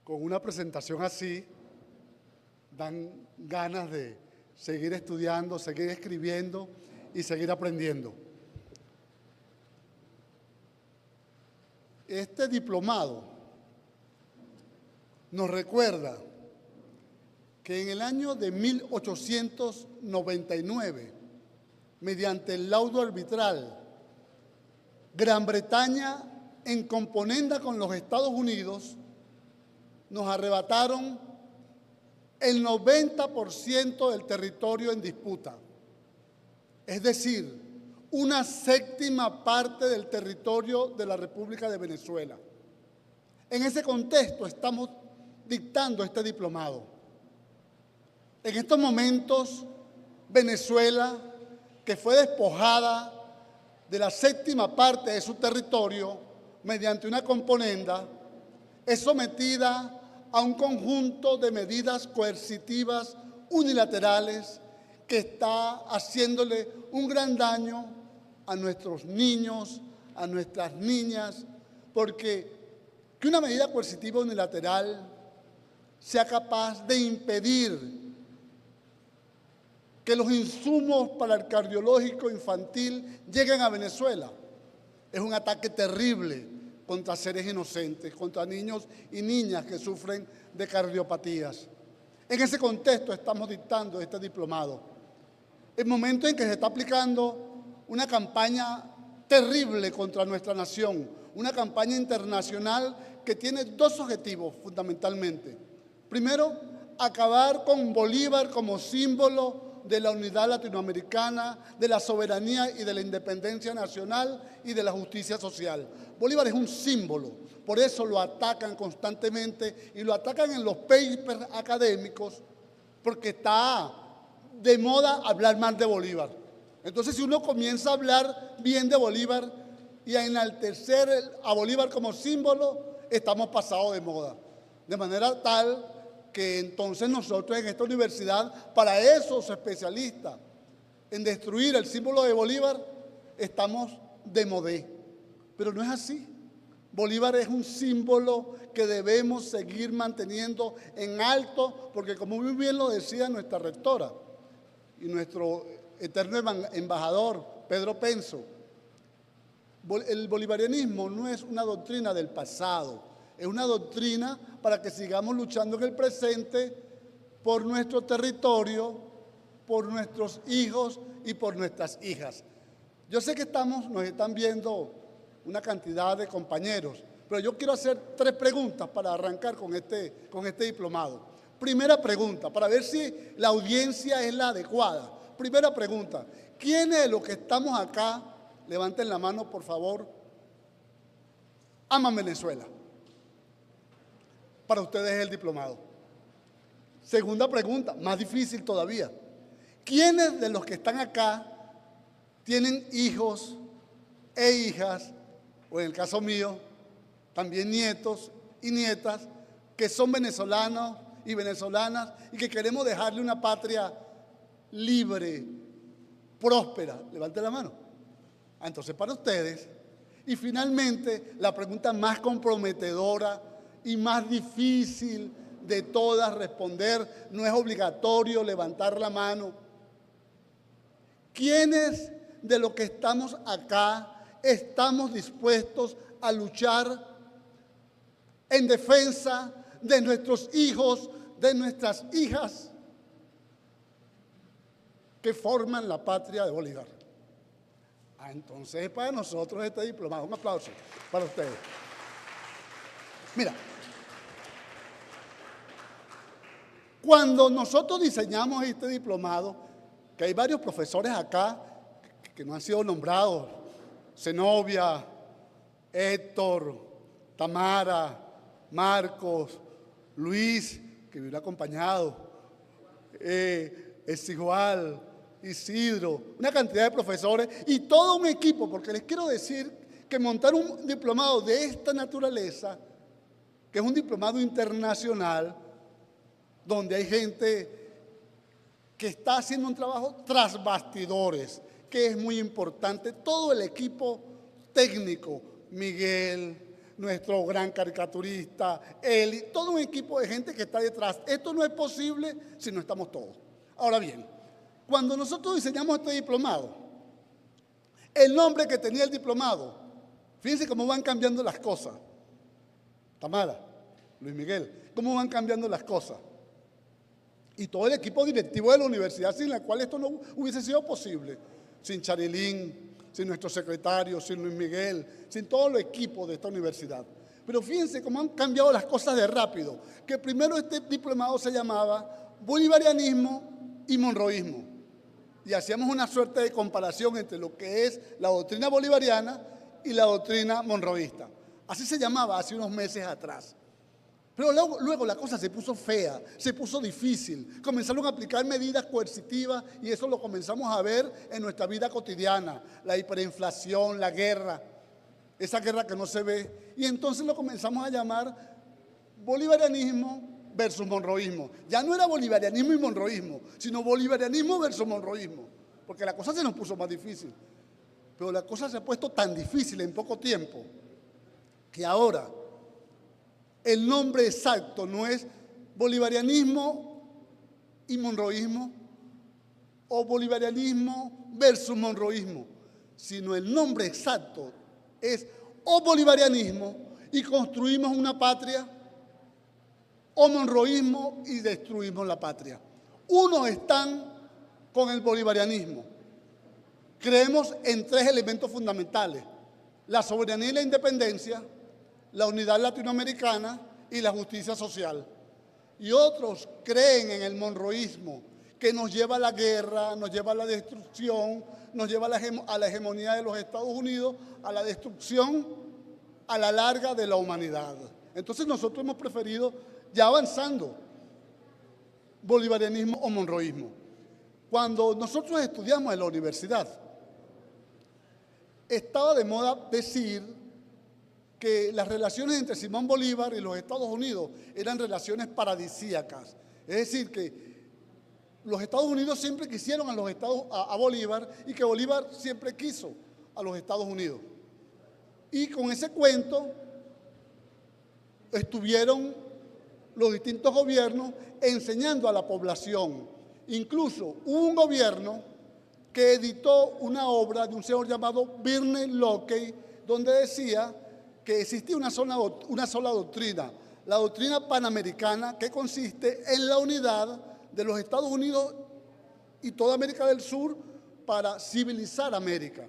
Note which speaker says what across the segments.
Speaker 1: con una presentación así, dan ganas de seguir estudiando, seguir escribiendo y seguir aprendiendo. Este diplomado nos recuerda que en el año de 1899, mediante el laudo arbitral, Gran Bretaña, en componenda con los Estados Unidos, nos arrebataron el 90% del territorio en disputa. Es decir, una séptima parte del territorio de la República de Venezuela. En ese contexto estamos dictando este diplomado. En estos momentos, Venezuela, que fue despojada de la séptima parte de su territorio mediante una componenda, es sometida a un conjunto de medidas coercitivas unilaterales que está haciéndole un gran daño a nuestros niños, a nuestras niñas, porque que una medida coercitiva unilateral sea capaz de impedir que los insumos para el cardiológico infantil lleguen a Venezuela es un ataque terrible contra seres inocentes, contra niños y niñas que sufren de cardiopatías. En ese contexto estamos dictando este diplomado. El momento en que se está aplicando una campaña terrible contra nuestra nación, una campaña internacional que tiene dos objetivos fundamentalmente. Primero, acabar con Bolívar como símbolo de la unidad latinoamericana, de la soberanía y de la independencia nacional y de la justicia social. Bolívar es un símbolo, por eso lo atacan constantemente y lo atacan en los papers académicos porque está de moda hablar mal de Bolívar. Entonces, si uno comienza a hablar bien de Bolívar y a enaltecer a Bolívar como símbolo, estamos pasados de moda. De manera tal que entonces nosotros en esta universidad, para esos especialistas en destruir el símbolo de Bolívar, estamos de modé. Pero no es así. Bolívar es un símbolo que debemos seguir manteniendo en alto, porque como muy bien lo decía nuestra rectora y nuestro eterno embajador, Pedro Penso, el bolivarianismo no es una doctrina del pasado, es una doctrina para que sigamos luchando en el presente por nuestro territorio, por nuestros hijos y por nuestras hijas. Yo sé que nos están viendo una cantidad de compañeros, pero yo quiero hacer 3 preguntas para arrancar con este diplomado. Primera pregunta, para ver si la audiencia es la adecuada. Primera pregunta, ¿quiénes de los que estamos acá, levanten la mano por favor, aman Venezuela? Para ustedes es el diplomado. Segunda pregunta, más difícil todavía. ¿Quiénes de los que están acá tienen hijos e hijas, o en el caso mío, también nietos y nietas, que son venezolanos y venezolanas y que queremos dejarle una patria libre, próspera? Levanten la mano. Entonces, para ustedes. Y finalmente, la pregunta más comprometedora y más difícil de todas responder, no es obligatorio levantar la mano. ¿Quiénes de los que estamos acá estamos dispuestos a luchar en defensa de nuestros hijos, de nuestras hijas que forman la patria de Bolívar? Entonces, para nosotros este diplomado, un aplauso para ustedes. Mira, cuando nosotros diseñamos este diplomado, que hay varios profesores acá que no han sido nombrados, Zenobia, Héctor, Tamara, Marcos, Luis, que viene acompañado, Esigual, Isidro, una cantidad de profesores y todo un equipo, porque les quiero decir que montar un diplomado de esta naturaleza, que es un diplomado internacional, donde hay gente que está haciendo un trabajo tras bastidores, que es muy importante. Todo el equipo técnico, Miguel, nuestro gran caricaturista, él, todo un equipo de gente que está detrás. Esto no es posible si no estamos todos. Ahora bien, cuando nosotros diseñamos este diplomado, el nombre que tenía el diplomado, fíjense cómo van cambiando las cosas. Tamara, Luis Miguel, cómo van cambiando las cosas. Y todo el equipo directivo de la universidad, sin la cual esto no hubiese sido posible, sin Charilín, sin nuestro secretario, sin Luis Miguel, sin todo el equipo de esta universidad. Pero fíjense cómo han cambiado las cosas de rápido, que primero este diplomado se llamaba Bolivarianismo y Monroísmo. Y hacíamos una suerte de comparación entre lo que es la doctrina bolivariana y la doctrina monroísta. Así se llamaba hace unos meses atrás. Pero luego la cosa se puso fea, se puso difícil. Comenzaron a aplicar medidas coercitivas y eso lo comenzamos a ver en nuestra vida cotidiana. La hiperinflación, la guerra, esa guerra que no se ve. Y entonces lo comenzamos a llamar bolivarianismo versus monroísmo. Ya no era bolivarianismo y monroísmo, sino bolivarianismo versus monroísmo, porque la cosa se nos puso más difícil. Pero la cosa se ha puesto tan difícil en poco tiempo que ahora el nombre exacto no es bolivarianismo y monroísmo o bolivarianismo versus monroísmo, sino el nombre exacto es o bolivarianismo y construimos una patria o monroísmo y destruimos la patria. Unos están con el bolivarianismo. Creemos en tres elementos fundamentales: la soberanía y la independencia, la unidad latinoamericana y la justicia social. Y otros creen en el monroísmo, que nos lleva a la guerra, nos lleva a la destrucción, nos lleva a la hegemonía de los Estados Unidos, a la destrucción a la larga de la humanidad. Entonces nosotros hemos preferido, ya avanzando, bolivarianismo o monroísmo. Cuando nosotros estudiamos en la universidad, estaba de moda decir que las relaciones entre Simón Bolívar y los Estados Unidos eran relaciones paradisíacas. Es decir, que los Estados Unidos siempre quisieron a Bolívar y que Bolívar siempre quiso a los Estados Unidos. Y con ese cuento estuvieron los distintos gobiernos enseñando a la población. Incluso hubo un gobierno que editó una obra de un señor llamado Birney Locke, donde decía que existía una sola doctrina, la doctrina panamericana, que consiste en la unidad de los Estados Unidos y toda América del Sur para civilizar América.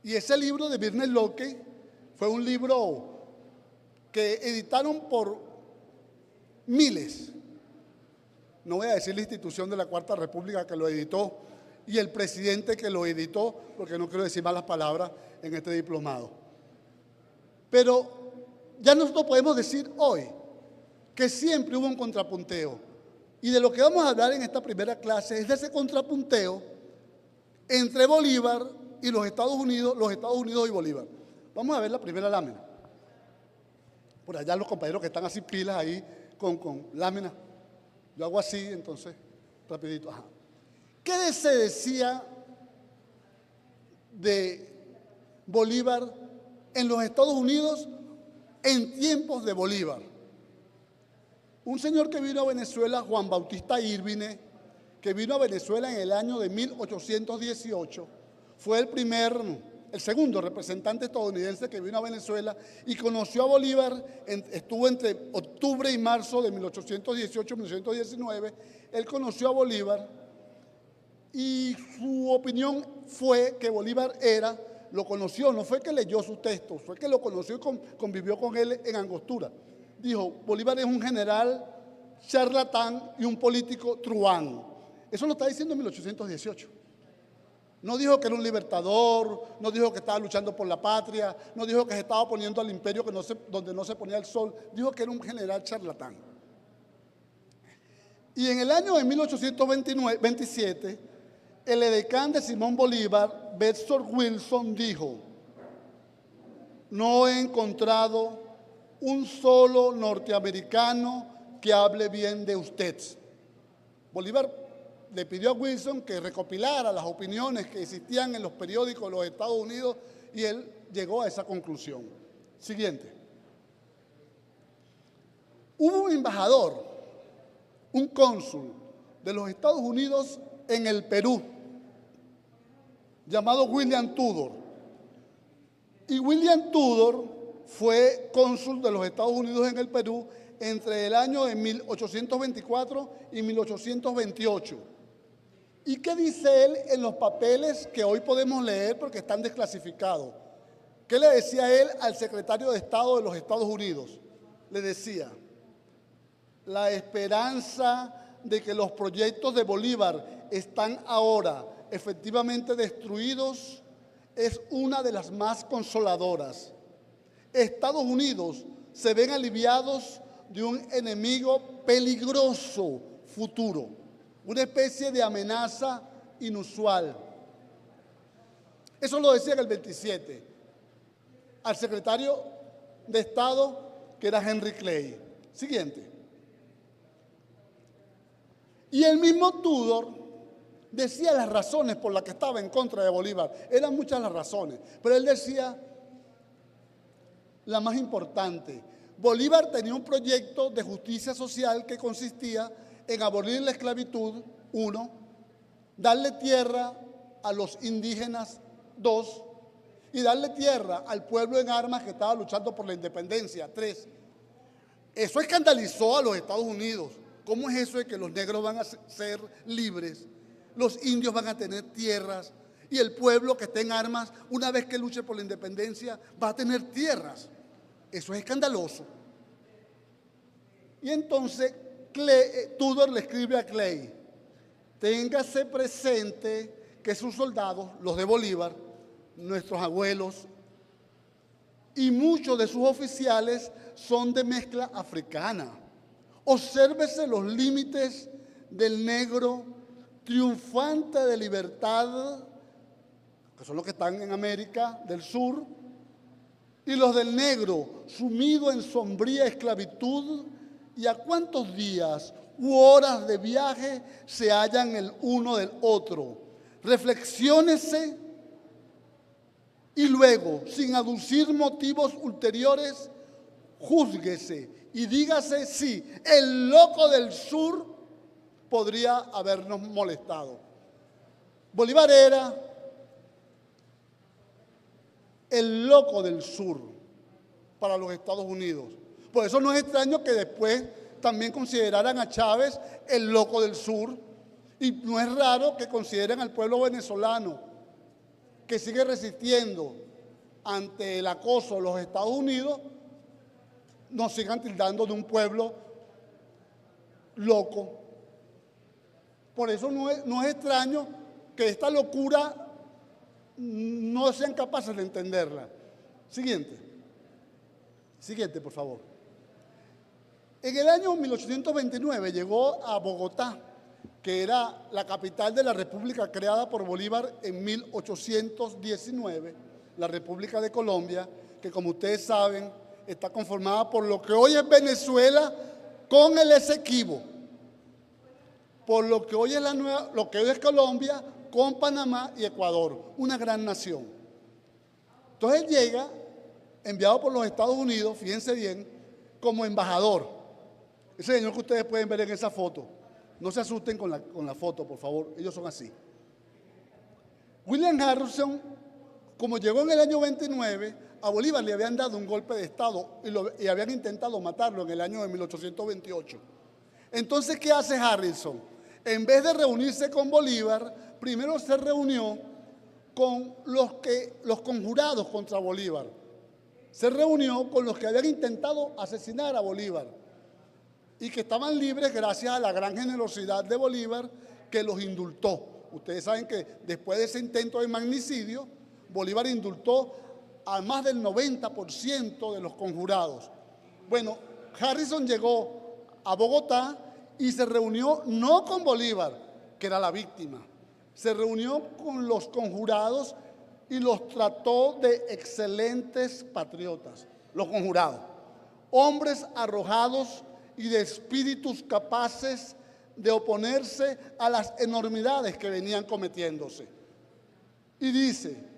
Speaker 1: Y ese libro de Birney Locke fue un libro que editaron por miles. No voy a decir la institución de la Cuarta República que lo editó y el presidente que lo editó, porque no quiero decir malas palabras en este diplomado. Pero ya nosotros podemos decir hoy que siempre hubo un contrapunteo. Y de lo que vamos a hablar en esta primera clase es de ese contrapunteo entre Bolívar y los Estados Unidos y Bolívar. Vamos a ver la primera lámina. Por allá los compañeros que están así pilas ahí con láminas. Yo hago así, entonces, rapidito. Ajá. ¿Qué se decía de Bolívar en los Estados Unidos en tiempos de Bolívar? Un señor que vino a Venezuela, Juan Bautista Írvine, que vino a Venezuela en el año de 1818, fue el segundo representante estadounidense que vino a Venezuela y conoció a Bolívar, estuvo entre octubre y marzo de 1818 y 1819, él conoció a Bolívar y su opinión fue que Bolívar lo conoció, no fue que leyó sus textos, fue que lo conoció y convivió con él en Angostura. Dijo, Bolívar es un general charlatán y un político truán. Eso lo está diciendo en 1818. No dijo que era un libertador, no dijo que estaba luchando por la patria, no dijo que se estaba oponiendo al imperio donde no se ponía el sol, dijo que era un general charlatán. Y en el año de 1827, el edecán de Simón Bolívar, Bedford Wilson, dijo, no he encontrado un solo norteamericano que hable bien de usted. Bolívar le pidió a Wilson que recopilara las opiniones que existían en los periódicos de los Estados Unidos y él llegó a esa conclusión. Siguiente. embajador, un cónsul de los Estados Unidos en el Perú, llamado William Tudor. Y William Tudor fue cónsul de los Estados Unidos en el Perú entre el año de 1824 y 1828. ¿Y qué dice él en los papeles que hoy podemos leer porque están desclasificados? ¿Qué le decía él al secretario de Estado de los Estados Unidos? Le decía: la esperanza de que los proyectos de Bolívar están ahora efectivamente destruidos es una de las más consoladoras. Estados Unidos se ven aliviados de un enemigo peligroso futuro, una especie de amenaza inusual. Eso lo decía en el 27 al secretario de Estado, que era Henry Clay. Siguiente. Y el mismo Tudor decía las razones por las que estaba en contra de Bolívar. Eran muchas las razones, pero él decía la más importante: Bolívar tenía un proyecto de justicia social que consistía en abolir la esclavitud, 1, darle tierra a los indígenas, 2, y darle tierra al pueblo en armas que estaba luchando por la independencia, 3. Eso escandalizó a los Estados Unidos. ¿Cómo es eso de que los negros van a ser libres, los indios van a tener tierras y el pueblo que esté en armas, una vez que luche por la independencia, va a tener tierras? Eso es escandaloso. Y entonces Tudor le escribe a Clay: téngase presente que sus soldados, los de Bolívar, nuestros abuelos y muchos de sus oficiales son de mezcla africana. Obsérvese los límites del negro triunfante de libertad, que son los que están en América del Sur, y los del negro sumido en sombría esclavitud, y a cuántos días u horas de viaje se hallan el uno del otro. Reflexiónese y luego, sin aducir motivos ulteriores, júzguese y dígase si el loco del sur podría habernos molestado. Bolívar era el loco del sur para los Estados Unidos. Por eso no es extraño que después también consideraran a Chávez el loco del sur, y no es raro que consideren al pueblo venezolano, que sigue resistiendo ante el acoso de los Estados Unidos, nos sigan tildando de un pueblo loco. Por eso no es extraño que esta locura no sean capaces de entenderla. Siguiente, por favor. En el año 1829 llegó a Bogotá, que era la capital de la República creada por Bolívar en 1819, la República de Colombia, que como ustedes saben está conformada por lo que hoy es Venezuela con el Esequibo, por lo que hoy es lo que hoy es Colombia con Panamá y Ecuador, una gran nación. Entonces él llega, enviado por los Estados Unidos, fíjense bien, como embajador. Ese señor que ustedes pueden ver en esa foto, no se asusten con la foto, por favor, ellos son así. William Harrison, como llegó en el año 29, a Bolívar le habían dado un golpe de Estado y habían intentado matarlo en el año de 1828. Entonces, ¿qué hace Harrison? En vez de reunirse con Bolívar, primero se reunió con los conjurados contra Bolívar. Se reunió con los que habían intentado asesinar a Bolívar y que estaban libres gracias a la gran generosidad de Bolívar, que los indultó. Ustedes saben que después de ese intento de magnicidio, Bolívar indultó a más del 90% de los conjurados. Bueno, Harrison llegó a Bogotá y se reunió no con Bolívar, que era la víctima, se reunió con los conjurados y los trató de excelentes patriotas, los conjurados, hombres arrojados y de espíritus capaces de oponerse a las enormidades que venían cometiéndose. Y dice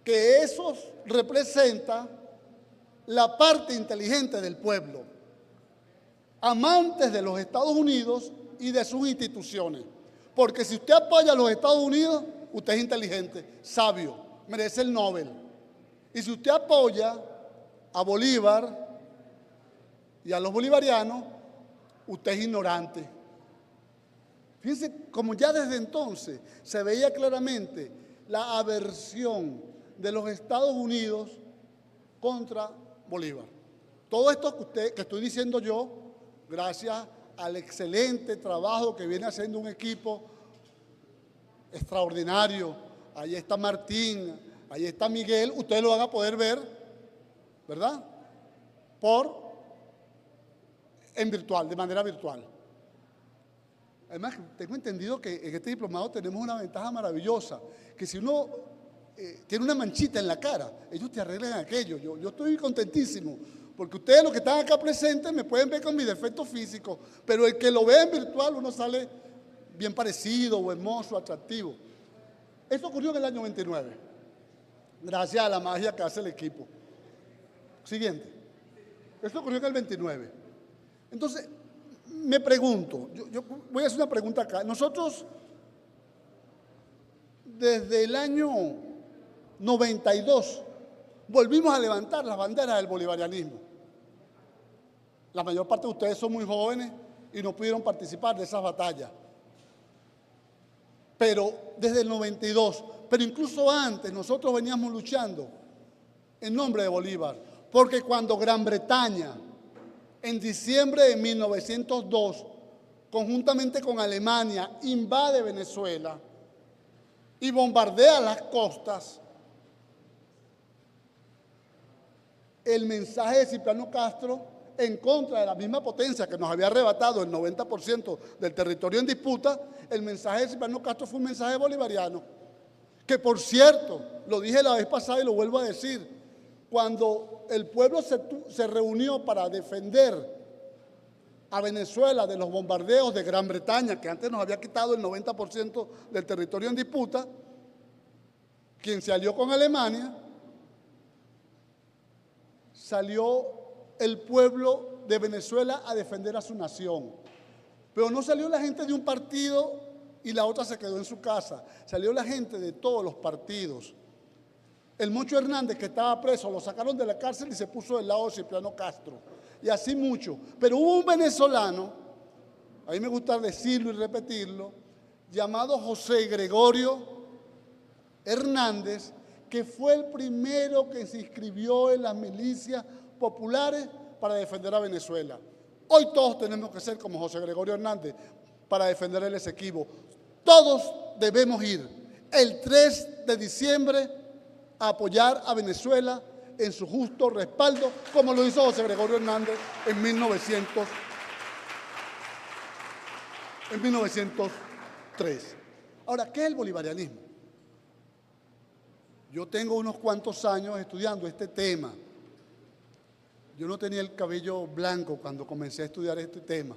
Speaker 1: que eso representa la parte inteligente del pueblo. amantes de los Estados Unidos y de sus instituciones. Porque si usted apoya a los Estados Unidos, usted es inteligente, sabio, merece el Nobel. Y si usted apoya a Bolívar y a los bolivarianos, usted es ignorante. Fíjense como ya desde entonces se veía claramente la aversión de los Estados Unidos contra Bolívar. Todo esto que estoy diciendo yo, gracias al excelente trabajo que viene haciendo un equipo extraordinario. Ahí está Martín, ahí está Miguel, ustedes lo van a poder ver, ¿verdad? En virtual, de manera virtual. Además, tengo entendido que en este diplomado tenemos una ventaja maravillosa, que si uno tiene una manchita en la cara, ellos te arreglan aquello. Yo estoy contentísimo, porque ustedes los que están acá presentes me pueden ver con mis defectos físicos, pero el que lo vea en virtual uno sale bien parecido, o hermoso, atractivo. Esto ocurrió en el año 29, gracias a la magia que hace el equipo. Siguiente. Esto ocurrió en el 29. Entonces, me pregunto, yo voy a hacer una pregunta acá. Nosotros, desde el año 92, volvimos a levantar las banderas del bolivarianismo. La mayor parte de ustedes son muy jóvenes y no pudieron participar de esas batallas. Pero desde el 92, pero incluso antes, nosotros veníamos luchando en nombre de Bolívar. Porque cuando Gran Bretaña, en diciembre de 1902, conjuntamente con Alemania, invade Venezuela y bombardea las costas, el mensaje de Cipriano Castro, en contra de la misma potencia que nos había arrebatado el 90% del territorio en disputa, el mensaje de Cipriano Castro fue un mensaje bolivariano, que por cierto, lo dije la vez pasada y lo vuelvo a decir, cuando el pueblo se reunió para defender a Venezuela de los bombardeos de Gran Bretaña, que antes nos había quitado el 90% del territorio en disputa, quien se alió con Alemania, salió el pueblo de Venezuela a defender a su nación. Pero no salió la gente de un partido y la otra se quedó en su casa. Salió la gente de todos los partidos. El Mocho Hernández, que estaba preso, lo sacaron de la cárcel y se puso del lado de Cipriano Castro. Y así mucho. Pero hubo un venezolano, a mí me gusta decirlo y repetirlo, llamado José Gregorio Hernández, que fue el primero que se inscribió en las milicias populares para defender a Venezuela. Hoy todos tenemos que ser como José Gregorio Hernández para defender el Esequibo. Todos debemos ir el 3 de diciembre a apoyar a Venezuela en su justo respaldo, como lo hizo José Gregorio Hernández en 1903. Ahora, ¿qué es el bolivarianismo? Yo tengo unos cuantos años estudiando este tema. Yo no tenía el cabello blanco cuando comencé a estudiar este tema.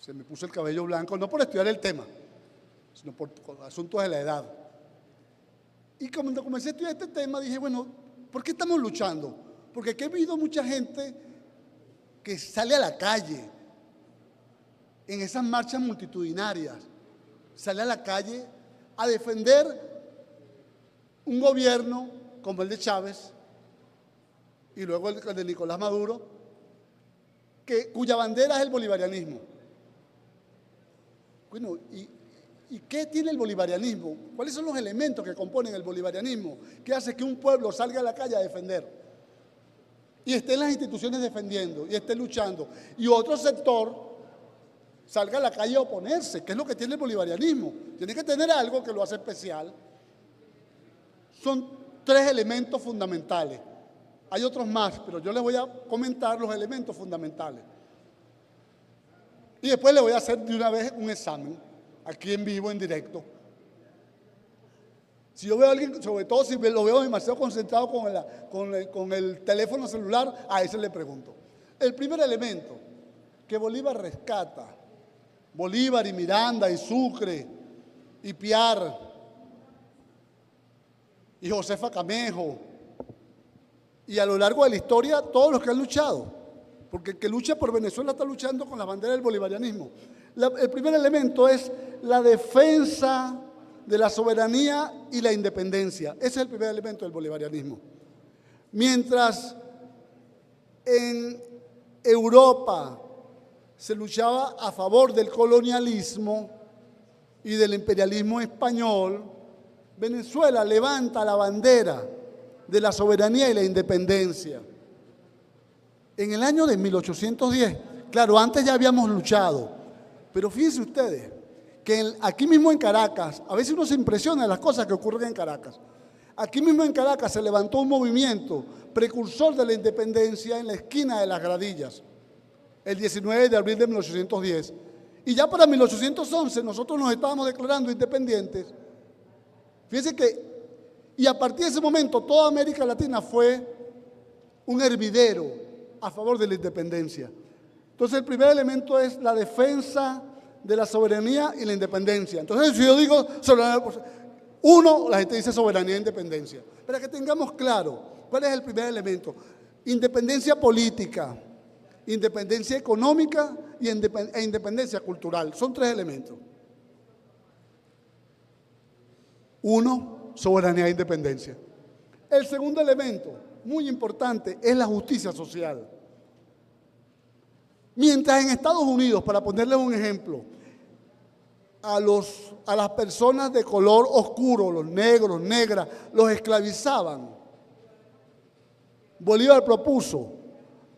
Speaker 1: Se me puso el cabello blanco, no por estudiar el tema, sino por asuntos de la edad. Y cuando comencé a estudiar este tema dije, bueno, ¿por qué estamos luchando? Porque aquí he visto mucha gente que sale a la calle en esas marchas multitudinarias, sale a la calle a defender un gobierno como el de Chávez y luego el de Nicolás Maduro, cuya bandera es el bolivarianismo. Bueno, ¿y qué tiene el bolivarianismo? ¿Cuáles son los elementos que componen el bolivarianismo? ¿Qué hace que un pueblo salga a la calle a defender? Y esté en las instituciones defendiendo, y esté luchando. Y otro sector salga a la calle a oponerse, que es lo que tiene el bolivarianismo. Tiene que tener algo que lo hace especial. Son 3 elementos fundamentales. Hay otros más, pero yo les voy a comentar los elementos fundamentales. Y después les voy a hacer de una vez un examen, aquí en vivo, en directo. Si yo veo a alguien, sobre todo si lo veo demasiado concentrado con el teléfono celular, a ese le pregunto. El primer elemento que Bolívar rescata, Bolívar y Miranda y Sucre y Piar y Josefa Camejo y a lo largo de la historia todos los que han luchado, porque el que lucha por Venezuela está luchando con la bandera del bolivarianismo. El primer elemento es la defensa de la soberanía y la independencia. Ese es el primer elemento del bolivarianismo. Mientras en Europa se luchaba a favor del colonialismo y del imperialismo español, Venezuela levanta la bandera de la soberanía y la independencia. En el año de 1810, claro, antes ya habíamos luchado, pero fíjense ustedes que aquí mismo en Caracas, a veces uno se impresiona de las cosas que ocurren en Caracas. Aquí mismo en Caracas se levantó un movimiento precursor de la independencia en la esquina de Las Gradillas, el 19 de abril de 1810. Y ya para 1811 nosotros nos estábamos declarando independientes. Fíjense que, y a partir de ese momento toda América Latina fue un hervidero a favor de la independencia. Entonces el primer elemento es la defensa de la soberanía y la independencia. Entonces si yo digo soberanía, uno, la gente dice soberanía e independencia. Para que tengamos claro cuál es el primer elemento. Independencia política, independencia económica e independencia cultural. Son tres elementos. Uno, soberanía e independencia. El segundo elemento, muy importante, es la justicia social. Mientras en Estados Unidos, para ponerles un ejemplo, a las personas de color oscuro, los negros, negras, los esclavizaban, Bolívar propuso,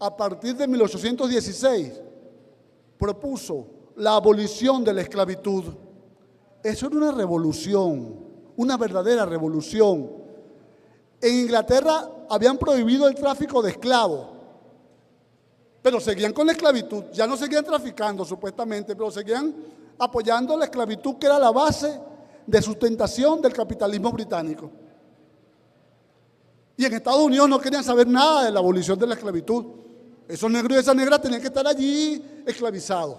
Speaker 1: a partir de 1816, propuso la abolición de la esclavitud. Eso era una revolución, una verdadera revolución. En Inglaterra habían prohibido el tráfico de esclavos, pero seguían con la esclavitud. Ya no seguían traficando supuestamente, pero seguían apoyando la esclavitud, que era la base de sustentación del capitalismo británico. Y en Estados Unidos no querían saber nada de la abolición de la esclavitud. Esos negros y esas negras tenían que estar allí esclavizados.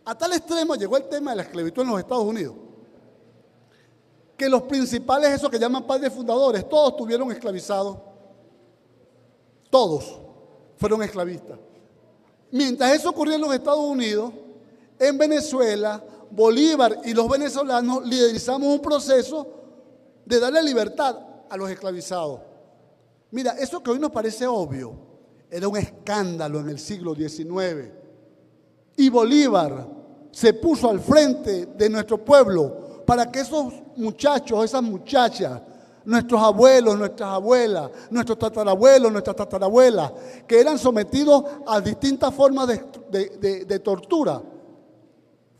Speaker 1: A tal extremo llegó el tema de la esclavitud en los Estados Unidos, que los principales, esos que llaman padres fundadores, todos estuvieron esclavizados. Todos fueron esclavistas. Mientras eso ocurría en los Estados Unidos, en Venezuela, Bolívar y los venezolanos liderizamos un proceso de darle libertad a los esclavizados. Mira, eso que hoy nos parece obvio, era un escándalo en el siglo XIX. Y Bolívar se puso al frente de nuestro pueblo para que esos muchachos, esas muchachas, nuestros abuelos, nuestras abuelas, nuestros tatarabuelos, nuestras tatarabuelas, que eran sometidos a distintas formas de tortura,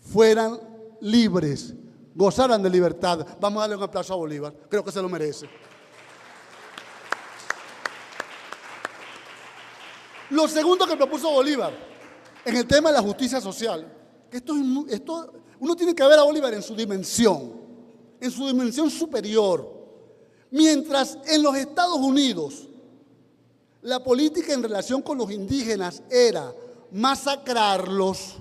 Speaker 1: fueran libres, gozaran de libertad. Vamos a darle un aplauso a Bolívar, creo que se lo merece. Lo segundo que propuso Bolívar en el tema de la justicia social, que esto uno tiene que ver a Bolívar en su dimensión superior. Mientras en los Estados Unidos la política en relación con los indígenas era masacrarlos,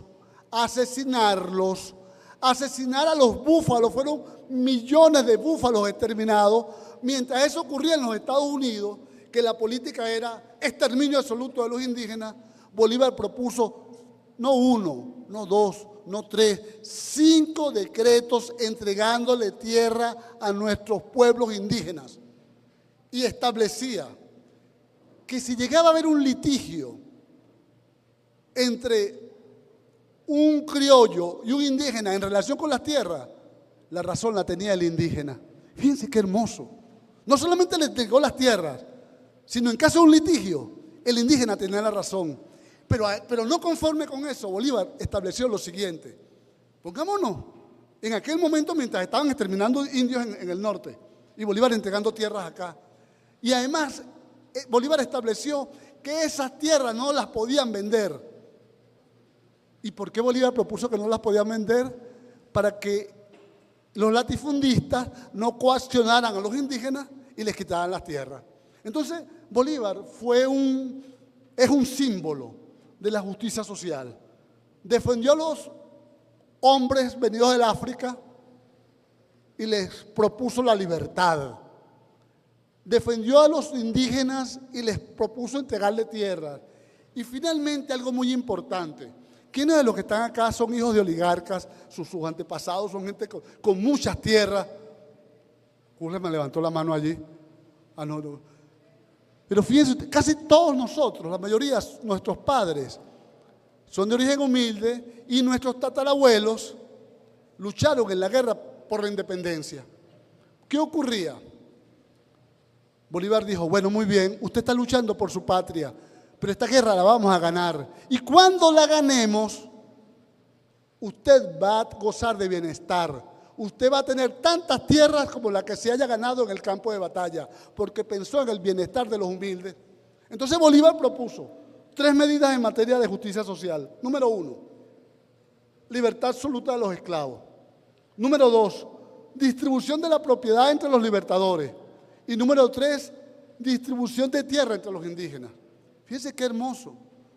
Speaker 1: asesinarlos, asesinar a los búfalos, fueron millones de búfalos exterminados. Mientras eso ocurría en los Estados Unidos, que la política era exterminio absoluto de los indígenas, Bolívar propuso no uno, no dos, no tres, 5 decretos entregándole tierra a nuestros pueblos indígenas. Y establecía que si llegaba a haber un litigio entre un criollo y un indígena en relación con las tierras, la razón la tenía el indígena. Fíjense qué hermoso. No solamente le entregó las tierras, sino en caso de un litigio, el indígena tenía la razón. Pero no conforme con eso, Bolívar estableció lo siguiente. Pongámonos en aquel momento mientras estaban exterminando indios en el norte y Bolívar entregando tierras acá. Y además, Bolívar estableció que esas tierras no las podían vender. ¿Y por qué Bolívar propuso que no las podían vender? Para que los latifundistas no coaccionaran a los indígenas y les quitaran las tierras. Entonces, Bolívar es un símbolo de la justicia social. Defendió a los hombres venidos del África y les propuso la libertad. Defendió a los indígenas y les propuso entregarle tierras. Y finalmente, algo muy importante. ¿Quiénes de los que están acá son hijos de oligarcas? Sus antepasados son gente con muchas tierras. Julio me levantó la mano allí. Ah, no, no. Pero fíjense, casi todos nosotros, la mayoría, nuestros padres, son de origen humilde y nuestros tatarabuelos lucharon en la guerra por la independencia. ¿Qué ocurría? Bolívar dijo, bueno, muy bien, usted está luchando por su patria, pero esta guerra la vamos a ganar. Y cuando la ganemos, usted va a gozar de bienestar. Usted va a tener tantas tierras como la que se haya ganado en el campo de batalla, porque pensó en el bienestar de los humildes. Entonces Bolívar propuso 3 medidas en materia de justicia social. Número 1, libertad absoluta de los esclavos. Número 2, distribución de la propiedad entre los libertadores. Y número 3, distribución de tierra entre los indígenas. Fíjense qué hermoso.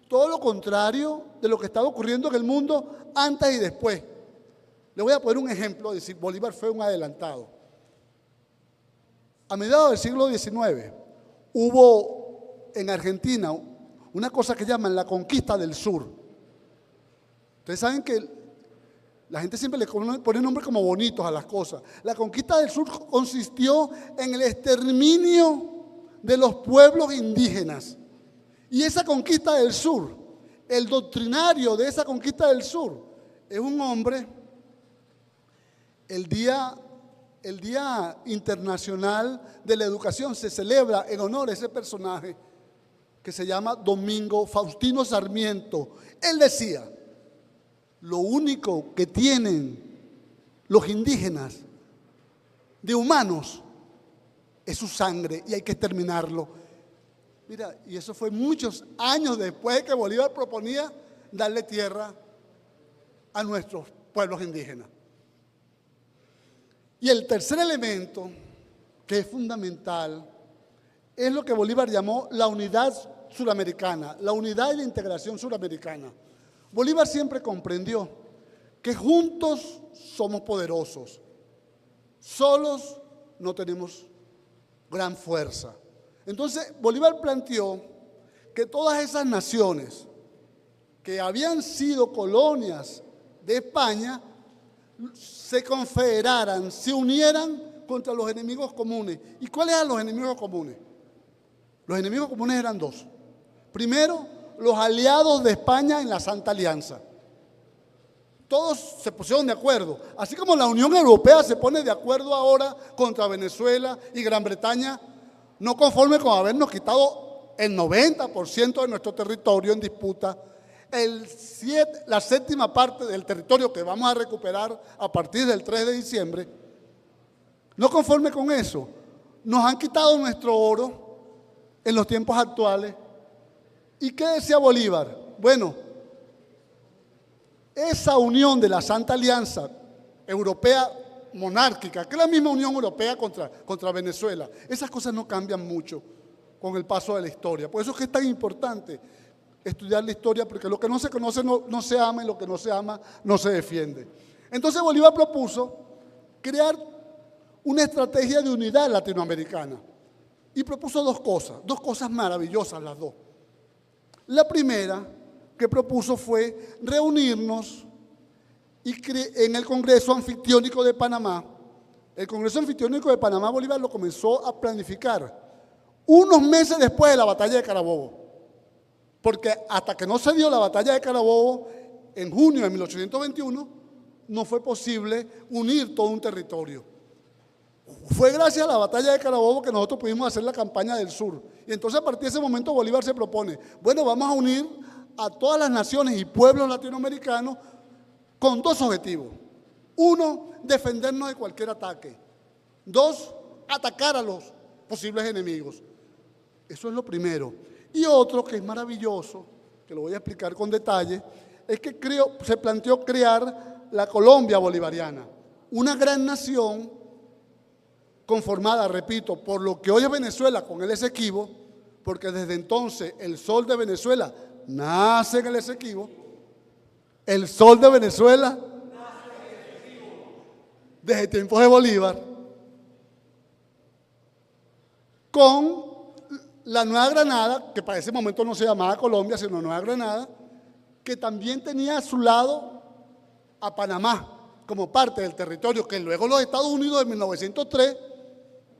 Speaker 1: Todo lo contrario de lo que estaba ocurriendo en el mundo antes y después. Le voy a poner un ejemplo de si Bolívar fue un adelantado. A mediados del siglo XIX hubo en Argentina una cosa que llaman la conquista del sur. Ustedes saben que la gente siempre le pone nombres como bonitos a las cosas. La conquista del sur consistió en el exterminio de los pueblos indígenas. Y esa conquista del sur, el doctrinario de esa conquista del sur, es un hombre. El Día Internacional de la Educación se celebra en honor a ese personaje que se llama Domingo Faustino Sarmiento. Él decía, lo único que tienen los indígenas de humanos es su sangre y hay que exterminarlo. Mira, y eso fue muchos años después de que Bolívar proponía darle tierra a nuestros pueblos indígenas. Y el tercer elemento, que es fundamental, es lo que Bolívar llamó la unidad suramericana, la unidad y la integración suramericana. Bolívar siempre comprendió que juntos somos poderosos, solos no tenemos gran fuerza. Entonces, Bolívar planteó que todas esas naciones que habían sido colonias de España se confederaran, se unieran contra los enemigos comunes. ¿Y cuáles eran los enemigos comunes? Los enemigos comunes eran 2. Primero, los aliados de España en la Santa Alianza. Todos se pusieron de acuerdo. Así como la Unión Europea se pone de acuerdo ahora contra Venezuela y Gran Bretaña, no conforme con habernos quitado el 90% de nuestro territorio en disputa, la 7ª parte del territorio que vamos a recuperar a partir del 3 de diciembre, no conforme con eso, nos han quitado nuestro oro en los tiempos actuales. ¿Y qué decía Bolívar? Bueno, esa unión de la Santa Alianza Europea monárquica, que es la misma Unión Europea contra Venezuela, esas cosas no cambian mucho con el paso de la historia. Por eso es que es tan importante estudiar la historia, porque lo que no se conoce no se ama y lo que no se ama no se defiende. Entonces Bolívar propuso crear una estrategia de unidad latinoamericana y propuso dos cosas maravillosas las dos. La primera que propuso fue reunirnos en el Congreso Anfictiónico de Panamá. El Congreso Anfictiónico de Panamá, Bolívar lo comenzó a planificar unos meses después de la batalla de Carabobo. Porque hasta que no se dio la batalla de Carabobo, en junio de 1821, no fue posible unir todo un territorio. Fue gracias a la batalla de Carabobo que nosotros pudimos hacer la campaña del sur. Y entonces a partir de ese momento Bolívar se propone, bueno, vamos a unir a todas las naciones y pueblos latinoamericanos con 2 objetivos. 1, defendernos de cualquier ataque. 2, atacar a los posibles enemigos. Eso es lo primero. Y otro que es maravilloso, que lo voy a explicar con detalle, es que se planteó crear la Colombia bolivariana, una gran nación conformada, repito, por lo que hoy es Venezuela con el Esequibo, porque desde entonces el sol de Venezuela nace en el Esequibo, el sol de Venezuela desde tiempos de Bolívar, con la Nueva Granada, que para ese momento no se llamaba Colombia, sino Nueva Granada, que también tenía a su lado a Panamá como parte del territorio, que luego los Estados Unidos en 1903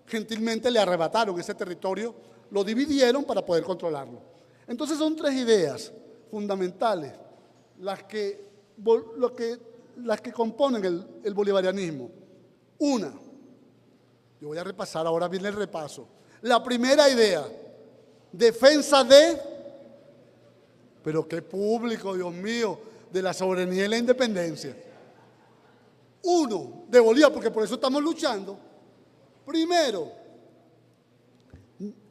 Speaker 1: gentilmente le arrebataron ese territorio, lo dividieron para poder controlarlo. Entonces son tres ideas fundamentales las que componen el bolivarianismo. Una, yo voy a repasar, ahora viene el repaso. La primera idea, defensa de, pero qué público, Dios mío, de la soberanía y la independencia. Uno, de Bolívar, porque por eso estamos luchando. Primero,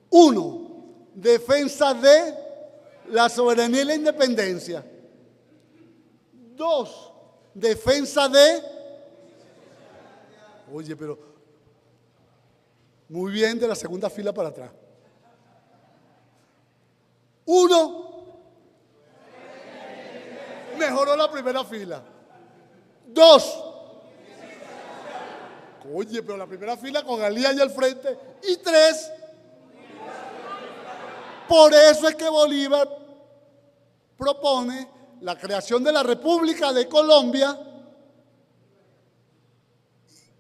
Speaker 1: uno, defensa de la soberanía y la independencia. Dos, defensa de, oye, pero muy bien de la segunda fila para atrás. Uno, mejoró la primera fila. Dos, oye, pero la primera fila con Alí allá al frente. Y tres, por eso es que Bolívar propone la creación de la República de Colombia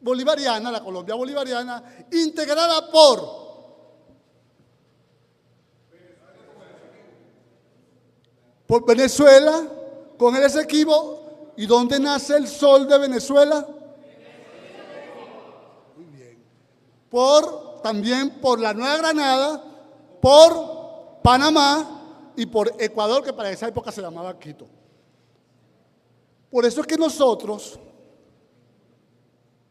Speaker 1: bolivariana, la Colombia bolivariana, integrada por Venezuela, con el Esequibo. ¿Y dónde nace el sol de Venezuela? Muy bien. También por la Nueva Granada, por Panamá y por Ecuador, que para esa época se llamaba Quito. Por eso es que nosotros,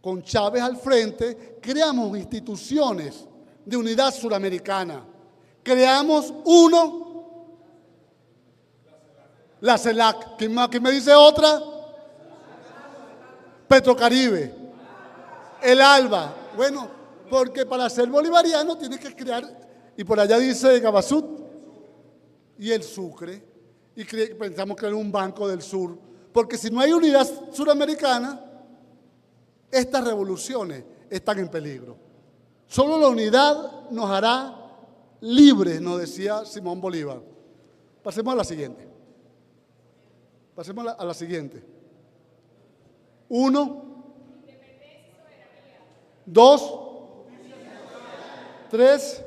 Speaker 1: con Chávez al frente, creamos instituciones de unidad suramericana. Creamos la CELAC. ¿Quién me dice otra? Petrocaribe, el ALBA. Bueno, porque para ser bolivariano tienes que crear, y por allá dice Gabasut y el Sucre, y pensamos crear un banco del sur, porque si no hay unidad suramericana, estas revoluciones están en peligro. Solo la unidad nos hará libres, nos decía Simón Bolívar. Pasemos a la siguiente. Pasemos a la siguiente. 1, 2, 3.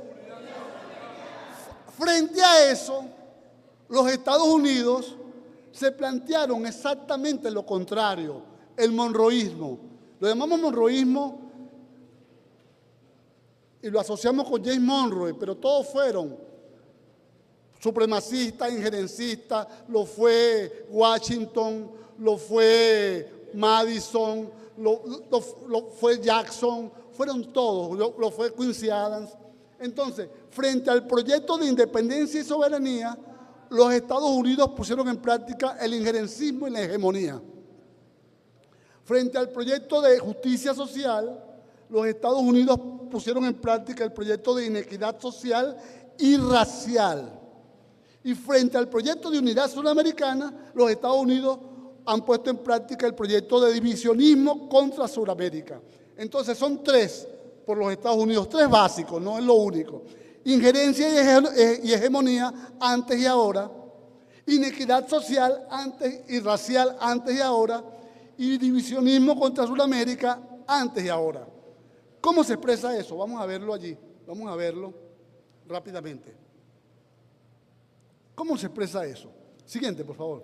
Speaker 1: Frente a eso, los Estados Unidos se plantearon exactamente lo contrario, el monroísmo. Lo llamamos monroísmo y lo asociamos con James Monroe, pero todos fueron supremacistas, injerencistas. Lo fue Washington, lo fue Madison, lo fue Jackson, fueron todos, lo fue Quincy Adams. Entonces, frente al proyecto de independencia y soberanía, los Estados Unidos pusieron en práctica el injerencismo y la hegemonía. Frente al proyecto de justicia social, los Estados Unidos pusieron en práctica el proyecto de inequidad social y racial. Y frente al proyecto de unidad suramericana, los Estados Unidos han puesto en práctica el proyecto de divisionismo contra Sudamérica. Entonces son tres por los Estados Unidos, tres básicos, no es lo único. Injerencia y hegemonía antes y ahora, inequidad social antes y racial antes y ahora, y divisionismo contra Sudamérica antes y ahora. ¿Cómo se expresa eso? Vamos a verlo allí, vamos a verlo rápidamente. ¿Cómo se expresa eso? Siguiente, por favor.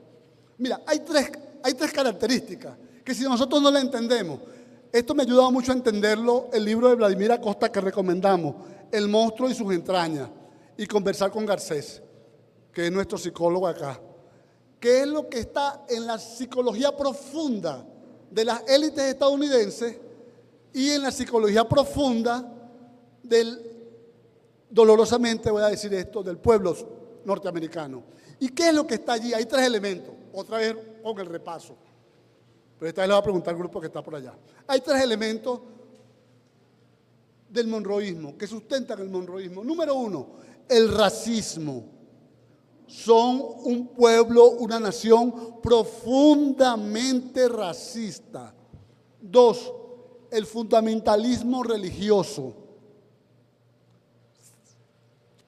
Speaker 1: Mira, hay tres características que si nosotros no la entendemos, esto me ha ayudado mucho a entenderlo, el libro de Vladimir Acosta que recomendamos, El monstruo y sus entrañas, y conversar con Garcés, que es nuestro psicólogo acá. ¿Qué es lo que está en la psicología profunda de las élites estadounidenses y en la psicología profunda dolorosamente voy a decir esto, del pueblo norteamericano? ¿Y qué es lo que está allí? Hay tres elementos, otra vez con el repaso, pero esta vez le voy a preguntar al grupo que está por allá. Hay tres elementos del monroísmo, que sustentan el monroísmo. Número uno, el racismo. Son un pueblo, una nación profundamente racista. Dos, el fundamentalismo religioso.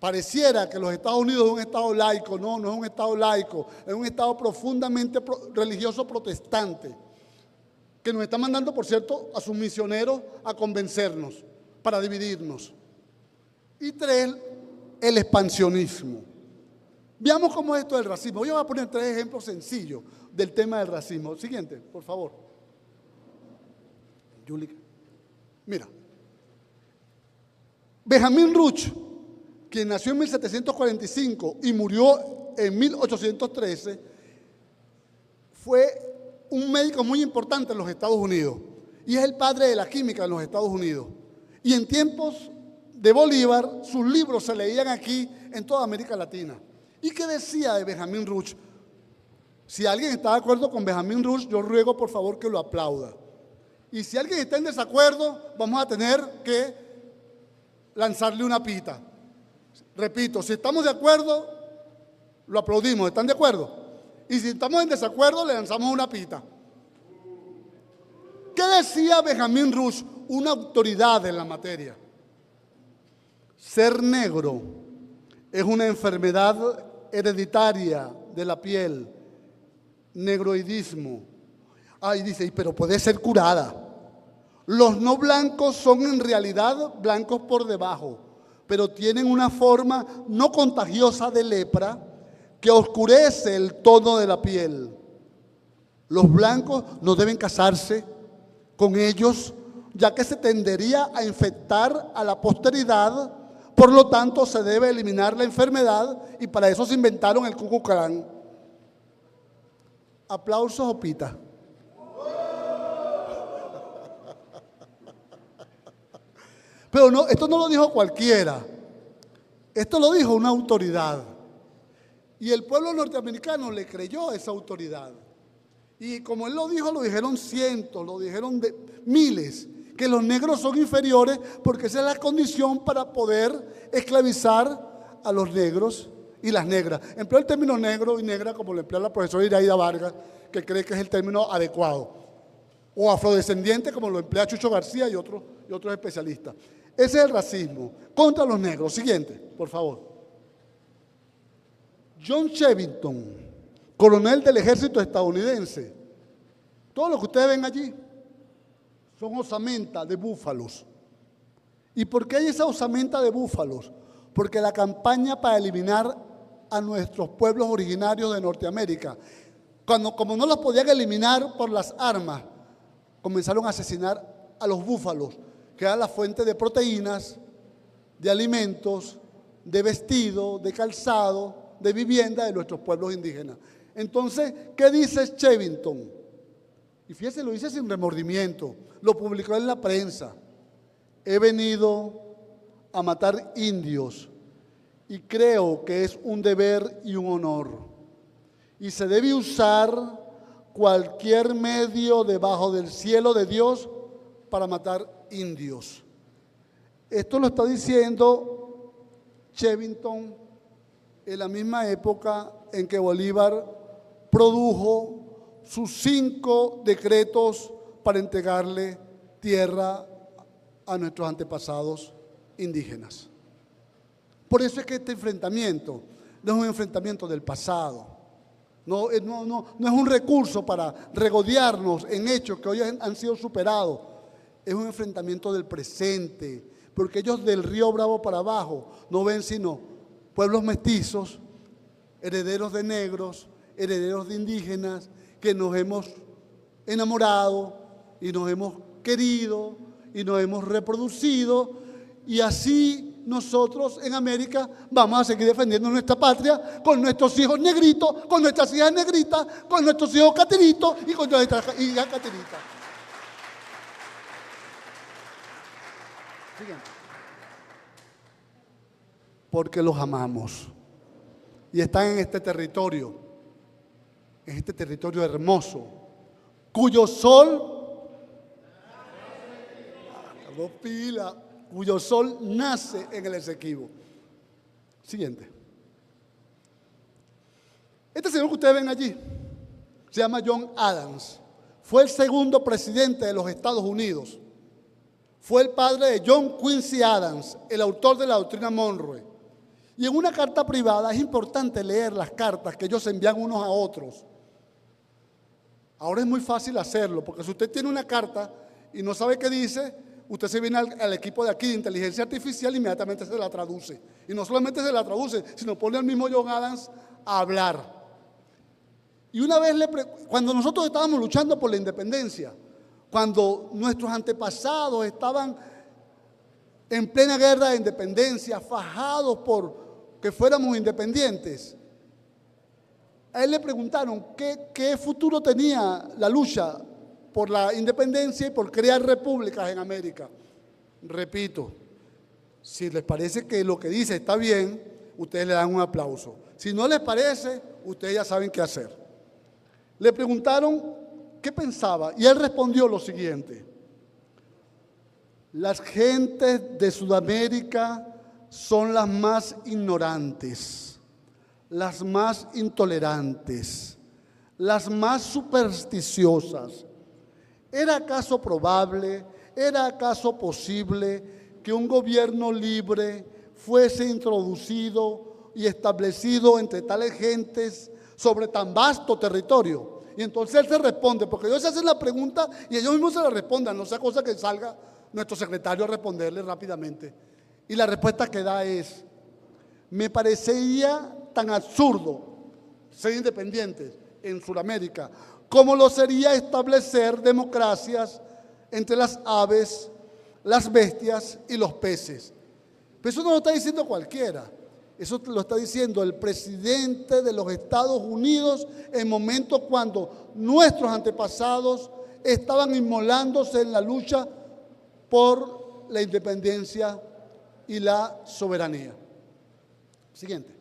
Speaker 1: Pareciera que los Estados Unidos es un Estado laico. No, no es un Estado laico, es un Estado profundamente religioso protestante, que nos está mandando, por cierto, a sus misioneros a convencernos, para dividirnos. Y 3, el expansionismo. Veamos cómo es esto del racismo. Yo voy a poner 3 ejemplos sencillos del tema del racismo. Siguiente, por favor. Julie. Mira. Benjamin Rush, quien nació en 1745 y murió en 1813, fue un médico muy importante en los Estados Unidos y es el padre de la química en los Estados Unidos. Y en tiempos de Bolívar, sus libros se leían aquí en toda América Latina. ¿Y qué decía de Benjamin Rush? Si alguien está de acuerdo con Benjamin Rush, yo ruego por favor que lo aplauda. Y si alguien está en desacuerdo, vamos a tener que lanzarle una pita. Repito, si estamos de acuerdo, lo aplaudimos. ¿Están de acuerdo? Y si estamos en desacuerdo, le lanzamos una pita. ¿Qué decía Benjamin Rush, una autoridad en la materia? Ser negro es una enfermedad hereditaria de la piel, negroidismo. Y dice, pero puede ser curada. Los no blancos son en realidad blancos por debajo, pero tienen una forma no contagiosa de lepra que oscurece el tono de la piel. Los blancos no deben casarse con ellos, ya que se tendería a infectar a la posteridad. Por lo tanto, se debe eliminar la enfermedad y para eso se inventaron el Ku Klux Klan. ¿Aplausos o pita? Pero no, esto no lo dijo cualquiera. Esto lo dijo una autoridad. Y el pueblo norteamericano le creyó a esa autoridad. Y como él lo dijo, lo dijeron cientos, lo dijeron miles, que los negros son inferiores porque esa es la condición para poder esclavizar a los negros y las negras. Empleó el término negro y negra como lo emplea la profesora Iraida Vargas, que cree que es el término adecuado. O afrodescendiente como lo emplea Chucho García y otros especialistas. Ese es el racismo contra los negros. Siguiente, por favor. John Chevington, coronel del ejército estadounidense. Todo lo que ustedes ven allí son osamentas de búfalos. ¿Y por qué hay esa osamenta de búfalos? Porque la campaña para eliminar a nuestros pueblos originarios de Norteamérica, como no los podían eliminar por las armas, comenzaron a asesinar a los búfalos, que era la fuente de proteínas, de alimentos, de vestido, de calzado, de vivienda de nuestros pueblos indígenas. Entonces, ¿qué dice Chevington? Y fíjense, lo dice sin remordimiento, lo publicó en la prensa. He venido a matar indios y creo que es un deber y un honor. Y se debe usar cualquier medio debajo del cielo de Dios para matar indios. Esto lo está diciendo Chevington en la misma época en que Bolívar produjo sus 5 decretos para entregarle tierra a nuestros antepasados indígenas. Por eso es que este enfrentamiento no es un enfrentamiento del pasado, no es un recurso para regodearnos en hechos que hoy han sido superados, es un enfrentamiento del presente, porque ellos del río Bravo para abajo no ven sino pueblos mestizos, herederos de negros, herederos de indígenas, que nos hemos enamorado y nos hemos querido y nos hemos reproducido, y así nosotros en América vamos a seguir defendiendo nuestra patria con nuestros hijos negritos, con nuestras hijas negritas, con nuestros hijos catiritos y con nuestras hijas catiritas. Porque los amamos y están en este territorio hermoso, cuyo sol, cuyo sol nace en el Esequibo. Siguiente. Este señor que ustedes ven allí se llama John Adams. Fue el segundo presidente de los Estados Unidos. Fue el padre de John Quincy Adams, el autor de la doctrina Monroe. Y en una carta privada es importante leer las cartas que ellos envían unos a otros. Ahora es muy fácil hacerlo, porque si usted tiene una carta y no sabe qué dice, usted se viene al equipo de aquí de inteligencia artificial e inmediatamente se la traduce. Y no solamente se la traduce, sino pone al mismo John Adams a hablar. Y una vez, cuando nosotros estábamos luchando por la independencia, cuando nuestros antepasados estaban en plena guerra de independencia, fajados por que fuéramos independientes, a él le preguntaron qué futuro tenía la lucha por la independencia y por crear repúblicas en América. Repito, si les parece que lo que dice está bien, ustedes le dan un aplauso. Si no les parece, ustedes ya saben qué hacer. Le preguntaron qué pensaba y él respondió lo siguiente: las gentes de Sudamérica son las más ignorantes, las más intolerantes, las más supersticiosas. ¿Era acaso probable, era acaso posible que un gobierno libre fuese introducido y establecido entre tales gentes sobre tan vasto territorio? Y entonces él se responde, porque ellos se hacen la pregunta y ellos mismos se la respondan, no sea cosa que salga nuestro secretario a responderle rápidamente. Y la respuesta que da es: me parecería tan absurdo ser independientes en Sudamérica como lo sería establecer democracias entre las aves, las bestias y los peces. Pero eso no lo está diciendo cualquiera. Eso lo está diciendo el presidente de los Estados Unidos en momentos cuando nuestros antepasados estaban inmolándose en la lucha por la independencia y la soberanía. Siguiente.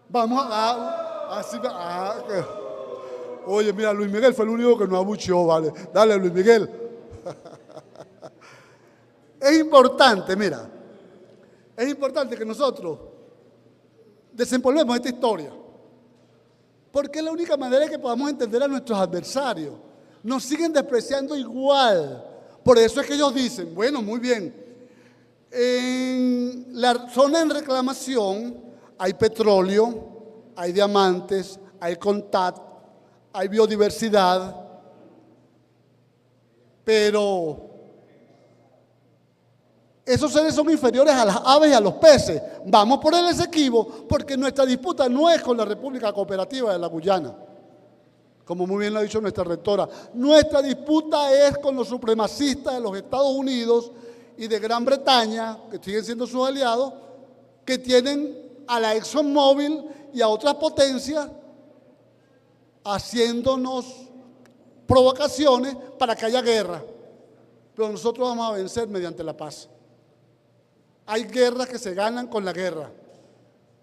Speaker 1: Vamos oye, mira, Luis Miguel fue el único que nos abucheó, vale. Dale, Luis Miguel. Es importante, mira, es importante que nosotros desempolvemos esta historia, porque es la única manera de que podamos entender a nuestros adversarios. Nos siguen despreciando igual. Por eso es que ellos dicen, bueno, muy bien, en la zona en reclamación hay petróleo, hay diamantes, hay contacto, hay biodiversidad, pero esos seres son inferiores a las aves y a los peces. Vamos por el Esequibo, porque nuestra disputa no es con la República Cooperativa de la Guyana, como muy bien lo ha dicho nuestra rectora. Nuestra disputa es con los supremacistas de los Estados Unidos y de Gran Bretaña, que siguen siendo sus aliados, que tienen a la ExxonMobil y a otras potencias haciéndonos provocaciones para que haya guerra. Pero nosotros vamos a vencer mediante la paz. Hay guerras que se ganan con la guerra,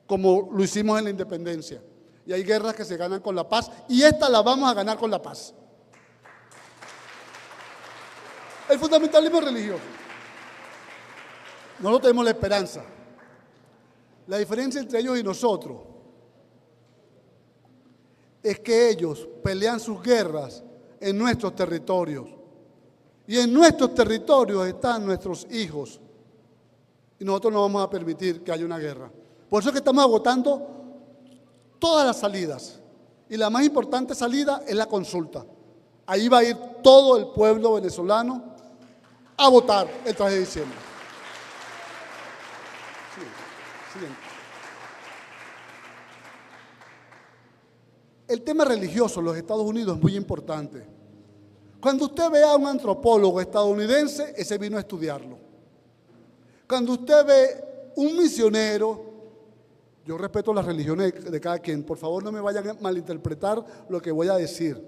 Speaker 1: como lo hicimos en la independencia. Y hay guerras que se ganan con la paz, y esta la vamos a ganar con la paz. El fundamentalismo religioso. Nosotros tenemos la esperanza. La diferencia entre ellos y nosotros es que ellos pelean sus guerras en nuestros territorios. Y en nuestros territorios están nuestros hijos. Y nosotros no vamos a permitir que haya una guerra. Por eso es que estamos agotando todas las salidas. Y la más importante salida es la consulta. Ahí va a ir todo el pueblo venezolano a votar el 3 de diciembre. Siguiente. El tema religioso en los Estados Unidos es muy importante. Cuando usted ve a un antropólogo estadounidense, ese vino a estudiarlo. Cuando usted ve un misionero, yo respeto las religiones de cada quien, por favor no me vayan a malinterpretar lo que voy a decir.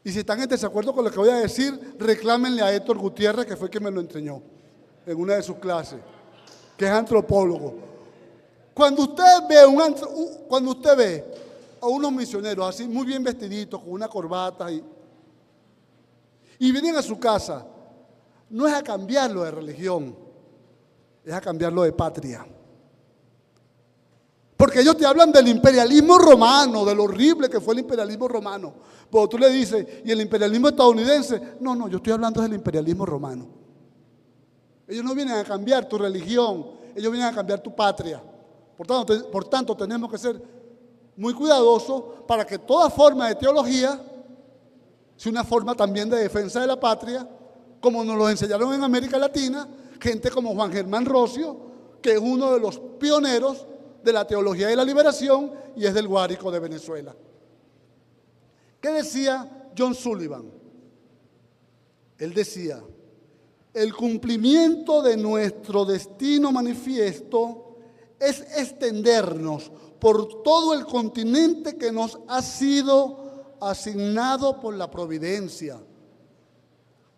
Speaker 1: Y si están en desacuerdo con lo que voy a decir, reclámenle a Héctor Gutiérrez, que fue quien me lo enseñó en una de sus clases, que es antropólogo. Cuando usted ve a unos misioneros así, muy bien vestiditos, con una corbata, y vienen a su casa, no es a cambiarlo de religión, es a cambiarlo de patria. Porque ellos te hablan del imperialismo romano, de lo horrible que fue el imperialismo romano. Pero tú le dices, ¿y el imperialismo estadounidense? No, yo estoy hablando del imperialismo romano. Ellos no vienen a cambiar tu religión, ellos vienen a cambiar tu patria. Por tanto, tenemos que ser muy cuidadosos para que toda forma de teología sea una forma también de defensa de la patria, como nos lo enseñaron en América Latina, gente como Juan Germán Rocio, que es uno de los pioneros de la teología de la liberación y es del Guárico de Venezuela. ¿Qué decía John Sullivan? Él decía: el cumplimiento de nuestro destino manifiesto es extendernos por todo el continente que nos ha sido asignado por la providencia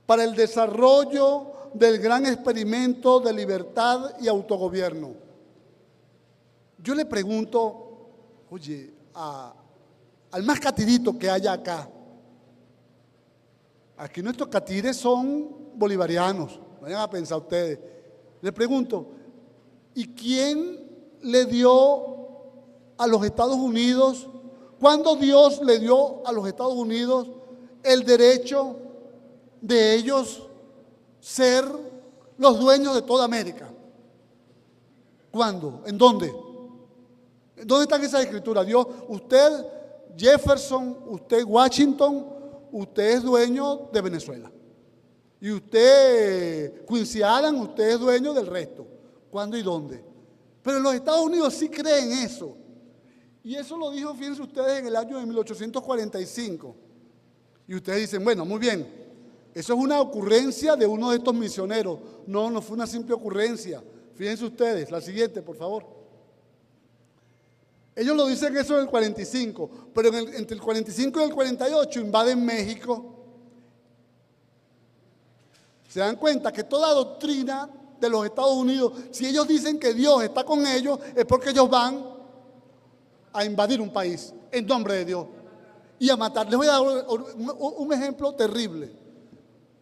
Speaker 1: para el desarrollo del gran experimento de libertad y autogobierno. Yo le pregunto, oye, al más catirito que haya acá, aquí nuestros catires son bolivarianos, vayan a pensar ustedes. Le pregunto, ¿y quién le dio a los Estados Unidos, cuándo Dios le dio a los Estados Unidos el derecho de ellos ser los dueños de toda América? ¿Cuándo? ¿En dónde? ¿Dónde están esas escrituras? Dios, usted Jefferson, usted Washington, usted es dueño de Venezuela. Y usted Quincy Adams, usted es dueño del resto. ¿Cuándo y dónde? Pero los Estados Unidos sí creen eso. Y eso lo dijo, fíjense ustedes, en el año de 1845. Y ustedes dicen, bueno, muy bien, eso es una ocurrencia de uno de estos misioneros. No, no fue una simple ocurrencia. Fíjense ustedes, la siguiente, por favor. Ellos lo dicen eso en el 45, pero entre el 45 y el 48 invaden México. Se dan cuenta que toda doctrina de los Estados Unidos, si ellos dicen que Dios está con ellos, es porque ellos van a invadir un país en nombre de Dios y a matar. Les voy a dar un ejemplo terrible.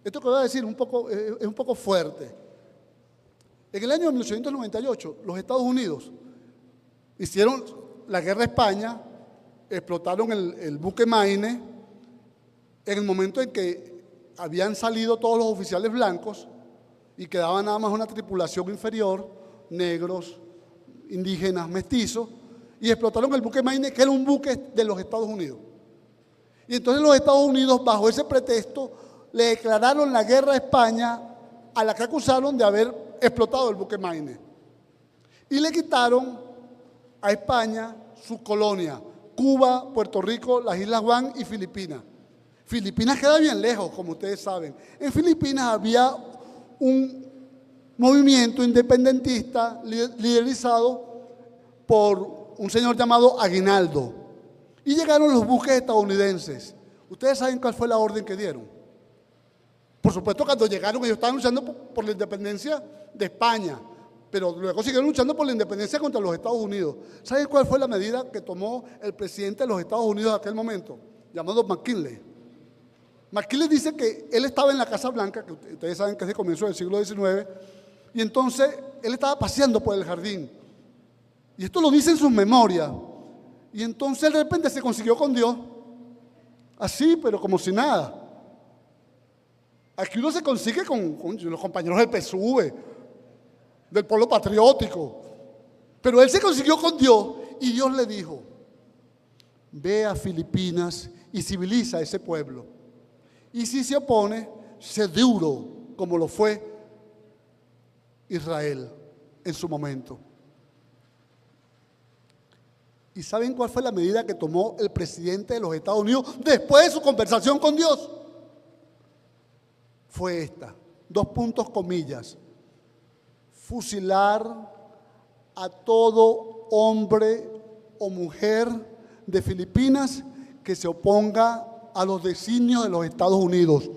Speaker 1: Esto que voy a decir es un poco fuerte. En el año de 1898, los Estados Unidos hicieron la guerra a España, explotaron el buque Maine en el momento en que habían salido todos los oficiales blancos y quedaba nada más una tripulación inferior, negros, indígenas, mestizos, y explotaron el buque Maine, que era un buque de los Estados Unidos. Y entonces los Estados Unidos, bajo ese pretexto, le declararon la guerra a España, a la que acusaron de haber explotado el buque Maine. Y le quitaron a España su colonia, Cuba, Puerto Rico, las Islas Guam y Filipinas. Filipinas queda bien lejos, como ustedes saben. En Filipinas había un movimiento independentista liderizado por un señor llamado Aguinaldo. Y llegaron los buques estadounidenses. ¿Ustedes saben cuál fue la orden que dieron? Por supuesto, cuando llegaron ellos estaban luchando por la independencia de España, pero luego siguieron luchando por la independencia contra los Estados Unidos. ¿Saben cuál fue la medida que tomó el presidente de los Estados Unidos en aquel momento? Llamado McKinley. McKinley dice que él estaba en la Casa Blanca, que ustedes saben que es de comienzo del siglo XIX, y entonces él estaba paseando por el jardín. Y esto lo dice en sus memorias. Y entonces de repente se consiguió con Dios, así, pero como si nada. Aquí uno se consigue con los compañeros del PSUV, del Polo Patriótico. Pero él se consiguió con Dios y Dios le dijo: ve a Filipinas y civiliza a ese pueblo. Y si se opone, sé duro como lo fue Israel en su momento. ¿Y saben cuál fue la medida que tomó el presidente de los Estados Unidos después de su conversación con Dios? Fue esta, 2 puntos comillas: fusilar a todo hombre o mujer de Filipinas que se oponga a los designios de los Estados Unidos.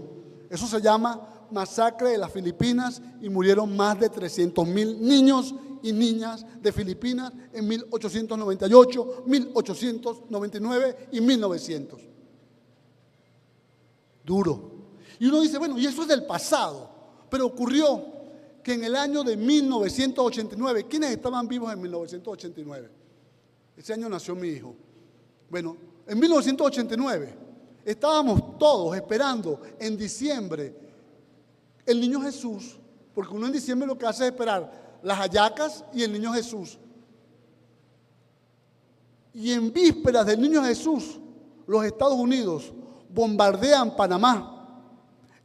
Speaker 1: Eso se llama masacre de las Filipinas y murieron más de 300,000 niños y niñas de Filipinas en 1898, 1899 y 1900. Duro. Y uno dice, bueno, y eso es del pasado, pero ocurrió que en el año de 1989, ¿quiénes estaban vivos en 1989? Ese año nació mi hijo. Bueno, en 1989 estábamos todos esperando en diciembre el niño Jesús, porque uno en diciembre lo que hace es esperar las hallacas y el Niño Jesús. Y en vísperas del Niño Jesús, los Estados Unidos bombardean Panamá,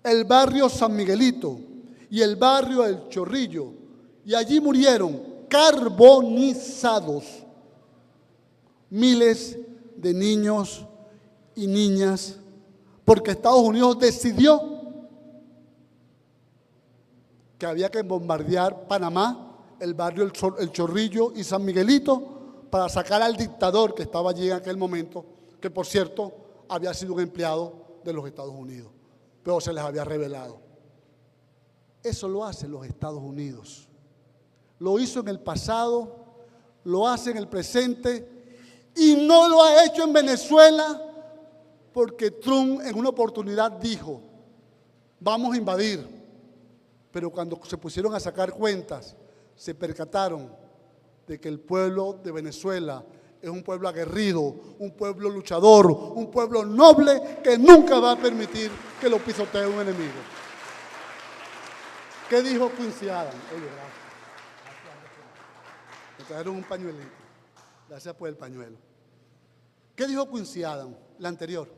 Speaker 1: el barrio San Miguelito y el barrio El Chorrillo, y allí murieron carbonizados miles de niños y niñas, porque Estados Unidos decidió que había que bombardear Panamá, el barrio El Chorrillo y San Miguelito, para sacar al dictador que estaba allí en aquel momento, que por cierto había sido un empleado de los Estados Unidos, pero se les había revelado. Eso lo hacen los Estados Unidos. Lo hizo en el pasado, lo hace en el presente y no lo ha hecho en Venezuela porque Trump en una oportunidad dijo, vamos a invadir. Pero cuando se pusieron a sacar cuentas, se percataron de que el pueblo de Venezuela es un pueblo aguerrido, un pueblo luchador, un pueblo noble que nunca va a permitir que lo pisotee un enemigo. ¿Qué dijo Quincy Adams? Oye, gracias. Me trajeron un pañuelito. Gracias por el pañuelo. ¿Qué dijo Quincy Adams? La anterior.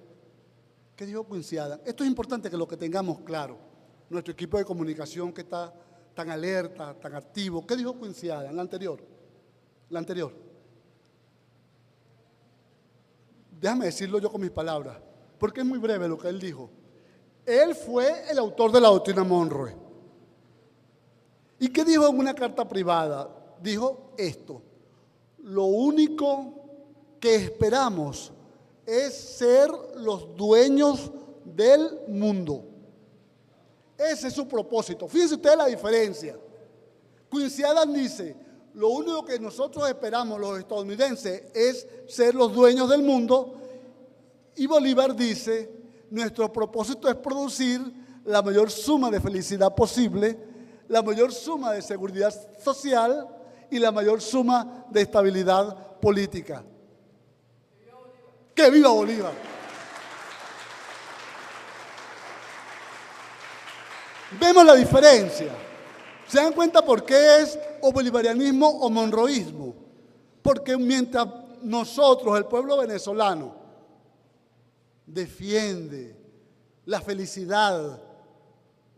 Speaker 1: ¿Qué dijo Quincy Adams? Esto es importante que lo que tengamos claro. Nuestro equipo de comunicación que está tan alerta, tan activo. ¿Qué dijo Quincy Adams? La anterior. La anterior. Déjame decirlo yo con mis palabras, porque es muy breve lo que él dijo. Él fue el autor de la doctrina Monroe. ¿Y qué dijo en una carta privada? Dijo esto: lo único que esperamos es ser los dueños del mundo. Ese es su propósito. Fíjense ustedes la diferencia. Quincy Adams dice, lo único que nosotros esperamos los estadounidenses es ser los dueños del mundo. Y Bolívar dice, nuestro propósito es producir la mayor suma de felicidad posible, la mayor suma de seguridad social y la mayor suma de estabilidad política. ¡Que viva Bolívar! Vemos la diferencia. ¿Se dan cuenta por qué es o bolivarianismo o monroísmo? Porque mientras nosotros, el pueblo venezolano, defiende la felicidad,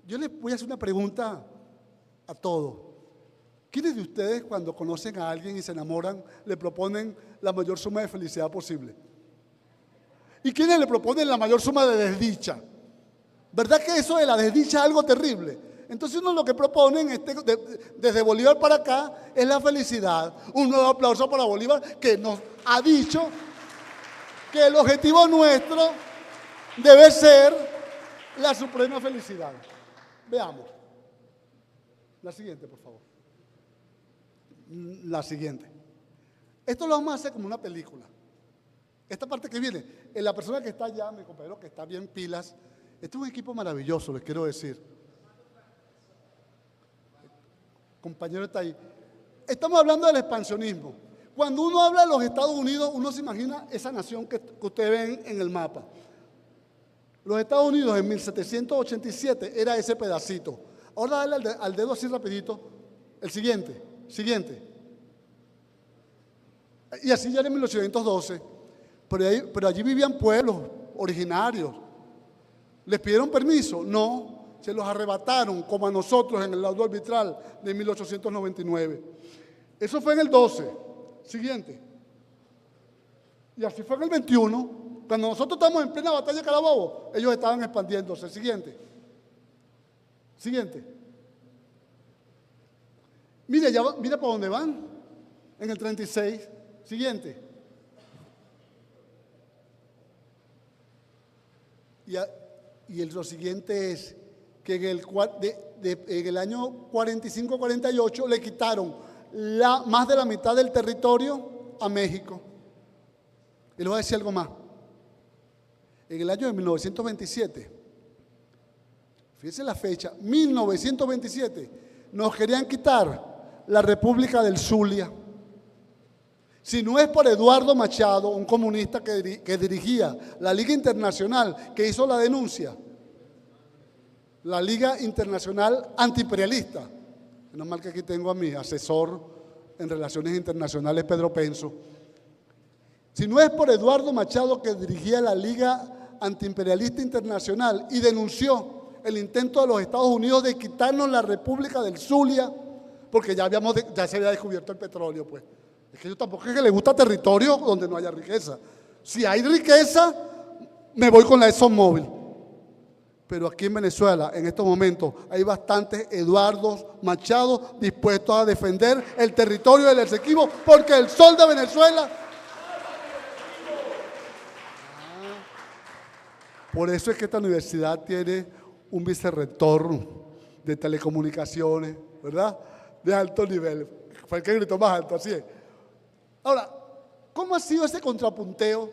Speaker 1: yo les voy a hacer una pregunta a todos. ¿Quiénes de ustedes cuando conocen a alguien y se enamoran le proponen la mayor suma de felicidad posible? ¿Y quiénes le proponen la mayor suma de desdicha? ¿Verdad que eso de la desdicha es algo terrible? Entonces uno lo que proponen desde Bolívar para acá es la felicidad. Un nuevo aplauso para Bolívar, que nos ha dicho que el objetivo nuestro debe ser la suprema felicidad. Veamos. La siguiente, por favor. La siguiente. Esto lo vamos a hacer como una película. Esta parte que viene, la persona que está allá, mi compañero que está bien pilas, este es un equipo maravilloso, les quiero decir. El compañero está ahí. Estamos hablando del expansionismo. Cuando uno habla de los Estados Unidos, uno se imagina esa nación que ustedes ven en el mapa. Los Estados Unidos en 1787 era ese pedacito. Ahora dale al dedo así rapidito. El siguiente. Y así ya era en 1812. Pero allí vivían pueblos originarios. ¿Les pidieron permiso? No, se los arrebataron como a nosotros en el laudo arbitral de 1899. Eso fue en el 12. Siguiente. Y así fue en el 21. Cuando nosotros estamos en plena batalla de Carabobo, ellos estaban expandiéndose. Siguiente. Mira para dónde van. En el 36. Siguiente. Lo siguiente es que en el año 45-48 le quitaron más de la mitad del territorio a México. Y les voy a decir algo más. En el año de 1927, fíjense la fecha, 1927, nos querían quitar la República del Zulia. Si no es por Eduardo Machado, un comunista que dirigía la Liga Internacional, que hizo la denuncia, la Liga Internacional Antiimperialista, menos mal que aquí tengo a mi asesor en Relaciones Internacionales, Pedro Penso. Si no es por Eduardo Machado, que dirigía la Liga Antiimperialista Internacional y denunció el intento de los Estados Unidos de quitarnos la República del Zulia, porque ya se había descubierto el petróleo, pues. Es que yo tampoco es que le gusta territorio donde no haya riqueza. Si hay riqueza, me voy con la ExxonMobil. Pero aquí en Venezuela, en estos momentos, hay bastantes Eduardo Machado dispuestos a defender el territorio del Esequibo, porque el sol de Venezuela... Por eso es que esta universidad tiene un vicerrector de telecomunicaciones, ¿verdad? De alto nivel. Fue el que gritó más alto, así es. Ahora, ¿cómo ha sido ese contrapunteo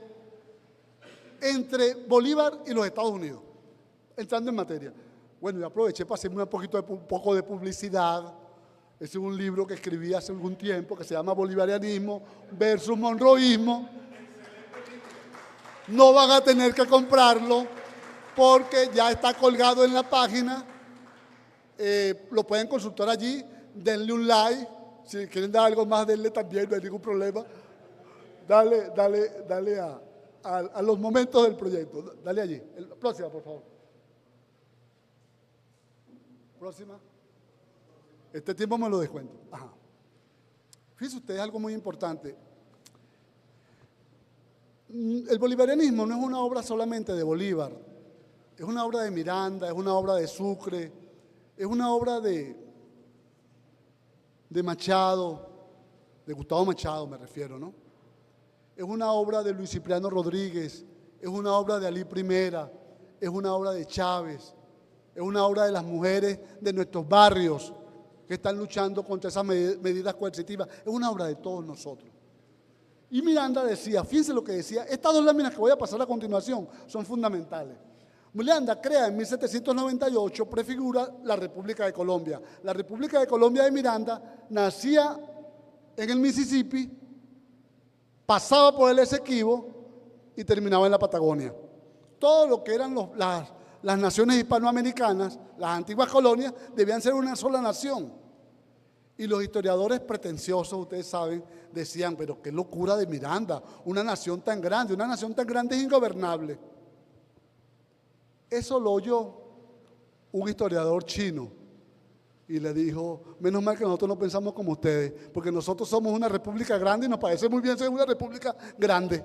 Speaker 1: entre Bolívar y los Estados Unidos? Entrando en materia. Bueno, yo aproveché para hacerme un poco de publicidad. Ese es un libro que escribí hace algún tiempo que se llama Bolivarianismo versus Monroísmo. No van a tener que comprarlo porque ya está colgado en la página. Lo pueden consultar allí. Denle un like. Si quieren dar algo más, denle también, no hay ningún problema. Dale a los momentos del proyecto. Dale allí. Próxima, por favor. Próxima. Este tiempo me lo descuento. Ajá. Fíjense ustedes algo muy importante. El bolivarianismo no es una obra solamente de Bolívar, es una obra de Miranda, es una obra de Sucre, es una obra de Machado, de Gustavo Machado me refiero, ¿no? Es una obra de Luis Cipriano Rodríguez, es una obra de Alí Primera, es una obra de Chávez, es una obra de las mujeres de nuestros barrios que están luchando contra esas medidas coercitivas, es una obra de todos nosotros. Y Miranda decía, fíjense lo que decía, estas dos láminas que voy a pasar a continuación son fundamentales. Miranda crea en 1798, prefigura la República de Colombia. La República de Colombia de Miranda nacía en el Mississippi, pasaba por el Esequibo y terminaba en la Patagonia. Todo lo que eran las naciones hispanoamericanas, las antiguas colonias, debían ser una sola nación. Y los historiadores pretenciosos, ustedes saben, decían, pero qué locura de Miranda, una nación tan grande es ingobernable. Eso lo oyó un historiador chino y le dijo, menos mal que nosotros no pensamos como ustedes, porque nosotros somos una república grande y nos parece muy bien ser una república grande.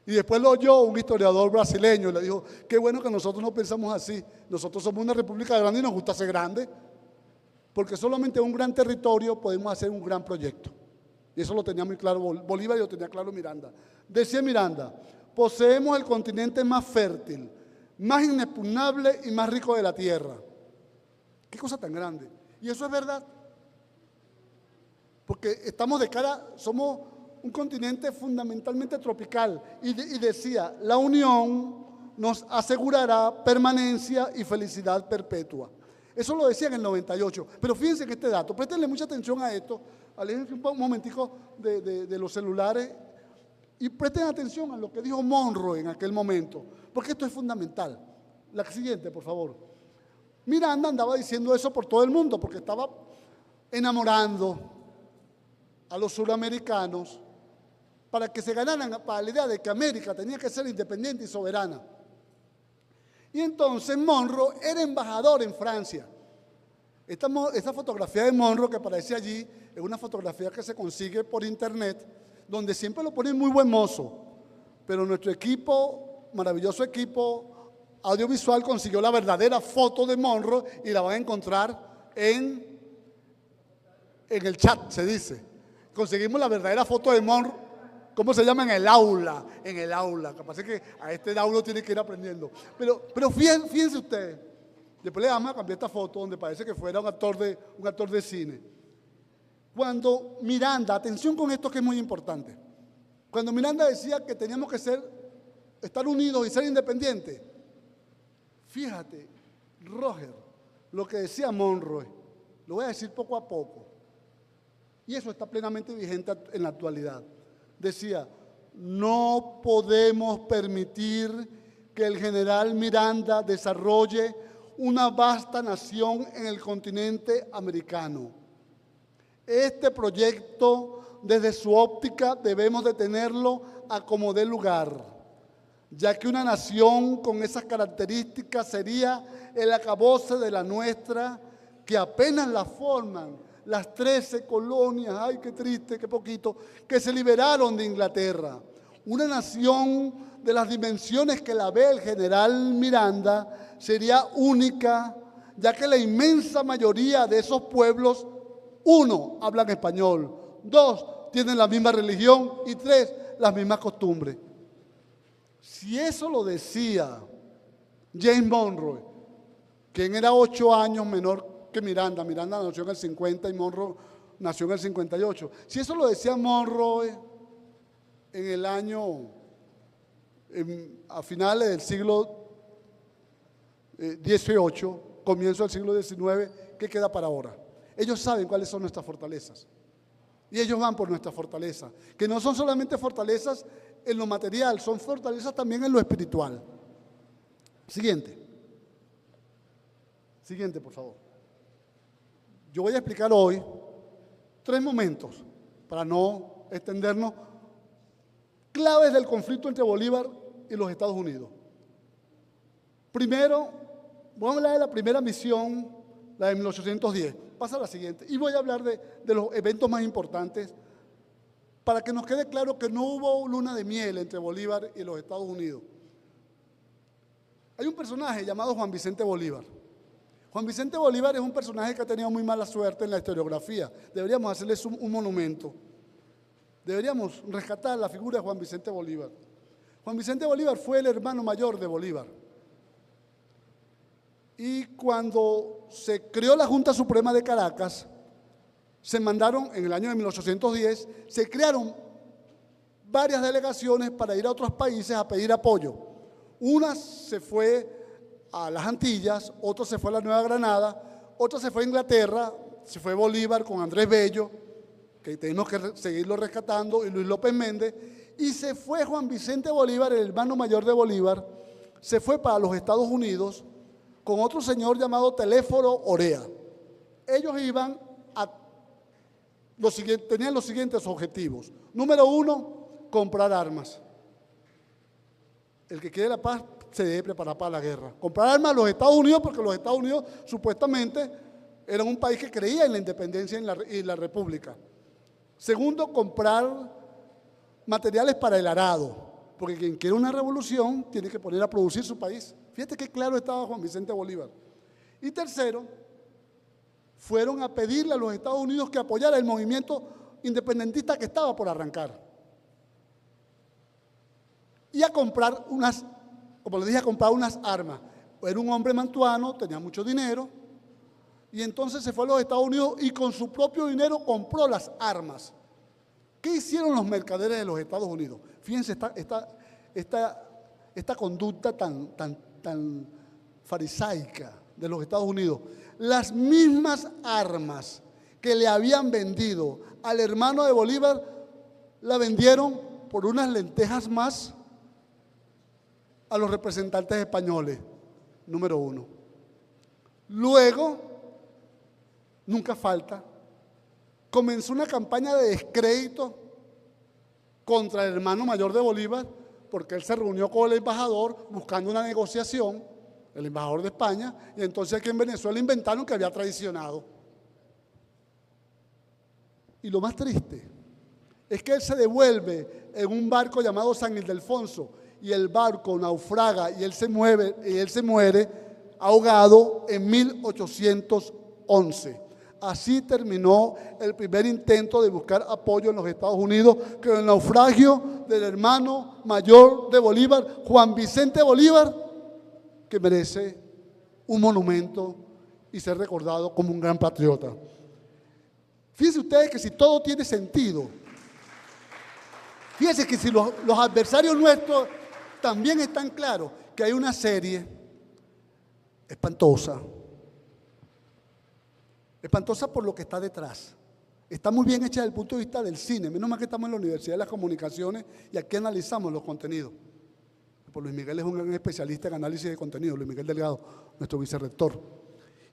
Speaker 1: Y después lo oyó un historiador brasileño y le dijo, qué bueno que nosotros no pensamos así, nosotros somos una república grande y nos gusta ser grande, porque solamente en un gran territorio podemos hacer un gran proyecto. Y eso lo tenía muy claro Bolívar y lo tenía claro Miranda. Decía Miranda, poseemos el continente más fértil, más inexpugnable y más rico de la tierra. Qué cosa tan grande. Y eso es verdad. Porque estamos de cara, somos un continente fundamentalmente tropical. Y decía, la unión nos asegurará permanencia y felicidad perpetua. Eso lo decía en el 98. Pero fíjense en este dato, préstenle mucha atención a esto, aléjense un momentico de los celulares y presten atención a lo que dijo Monroe en aquel momento, porque esto es fundamental. La siguiente, por favor. Miranda andaba diciendo eso por todo el mundo, porque estaba enamorando a los suramericanos para que se ganaran para la idea de que América tenía que ser independiente y soberana. Y entonces Monroe era embajador en Francia. Esta fotografía de Monroe que aparece allí es una fotografía que se consigue por internet, donde siempre lo ponen muy buen mozo. Pero nuestro equipo, maravilloso equipo audiovisual, consiguió la verdadera foto de Monroe y la van a encontrar en el chat, se dice. Conseguimos la verdadera foto de Monroe. ¿Cómo se llama? En el aula. Capaz es que a este aula tiene que ir aprendiendo. Pero fíjense ustedes. Después le vamos a cambiar esta foto donde parece que fuera un actor de cine. Cuando Miranda, atención con esto que es muy importante. Cuando Miranda decía que teníamos que estar unidos y ser independientes. Fíjate, Roger, lo que decía Monroe, lo voy a decir poco a poco. Y eso está plenamente vigente en la actualidad. Decía, no podemos permitir que el general Miranda desarrolle una vasta nación en el continente americano. Este proyecto, desde su óptica, debemos de tenerlo a como dé lugar, ya que una nación con esas características sería el acabose de la nuestra, que apenas la forman las 13 colonias, ay qué triste, qué poquito, que se liberaron de Inglaterra. Una nación de las dimensiones que la ve el general Miranda sería única, ya que la inmensa mayoría de esos pueblos, 1, hablan español, 2, tienen la misma religión y 3, las mismas costumbres. Si eso lo decía James Monroe, quien era 8 años menor que Miranda, Miranda nació en el 50 y Monroe nació en el 58, si eso lo decía Monroe en el año, a finales del siglo XVIII, comienzo del siglo XIX, ¿qué queda para ahora? Ellos saben cuáles son nuestras fortalezas y ellos van por nuestras fortalezas, que no son solamente fortalezas en lo material, son fortalezas también en lo espiritual. Siguiente, por favor. Yo voy a explicar hoy 3 momentos, para no extendernos, claves del conflicto entre Bolívar y los Estados Unidos. Primero, voy a hablar de la primera misión, la de 1810. Pasa a la siguiente. Y voy a hablar de los eventos más importantes para que nos quede claro que no hubo luna de miel entre Bolívar y los Estados Unidos. Hay un personaje llamado Juan Vicente Bolívar. Juan Vicente Bolívar es un personaje que ha tenido muy mala suerte en la historiografía. Deberíamos hacerles un monumento. Deberíamos rescatar la figura de Juan Vicente Bolívar. Juan Vicente Bolívar fue el hermano mayor de Bolívar. Y cuando se creó la Junta Suprema de Caracas, se mandaron, en el año de 1810, se crearon varias delegaciones para ir a otros países a pedir apoyo. Una se fue a las Antillas, otra se fue a la Nueva Granada, otra se fue a Inglaterra, se fue Bolívar con Andrés Bello, que tenemos que seguirlo rescatando, y Luis López Méndez, y se fue Juan Vicente Bolívar, el hermano mayor de Bolívar, se fue para los Estados Unidos con otro señor llamado Telésforo Orea. Ellos iban tenían los siguientes objetivos. Número 1, comprar armas. El que quiere la paz se debe preparar para la guerra. Comprar armas a los Estados Unidos, porque los Estados Unidos supuestamente eran un país que creía en la independencia y la república. Segundo, comprar materiales para el arado, porque quien quiere una revolución tiene que poner a producir su país. Fíjate qué claro estaba Juan Vicente Bolívar. Y tercero, fueron a pedirle a los Estados Unidos que apoyara el movimiento independentista que estaba por arrancar. Y a comprar como les dije, a comprar unas armas. Era un hombre mantuano, tenía mucho dinero, y entonces se fue a los Estados Unidos y con su propio dinero compró las armas. ¿Qué hicieron los mercaderes de los Estados Unidos? Fíjense esta conducta tan farisaica de los Estados Unidos. Las mismas armas que le habían vendido al hermano de Bolívar, la vendieron por unas lentejas más a los representantes españoles, número 1. Luego, nunca falta, comenzó una campaña de descrédito contra el hermano mayor de Bolívar, porque él se reunió con el embajador buscando una negociación, el embajador de España, y entonces aquí en Venezuela inventaron que había traicionado. Y lo más triste es que él se devuelve en un barco llamado San Ildefonso, y el barco naufraga y él se muere ahogado en 1811. Así terminó el primer intento de buscar apoyo en los Estados Unidos, con el naufragio del hermano mayor de Bolívar, Juan Vicente Bolívar, que merece un monumento y ser recordado como un gran patriota. Fíjense ustedes que si todo tiene sentido, fíjense que si los adversarios nuestros también están claros, que hay una serie espantosa por lo que está detrás. Está muy bien hecha desde el punto de vista del cine, menos mal que estamos en la Universidad de las Comunicaciones y aquí analizamos los contenidos. Pues Luis Miguel es un gran especialista en análisis de contenido, Luis Miguel Delgado, nuestro vicerrector.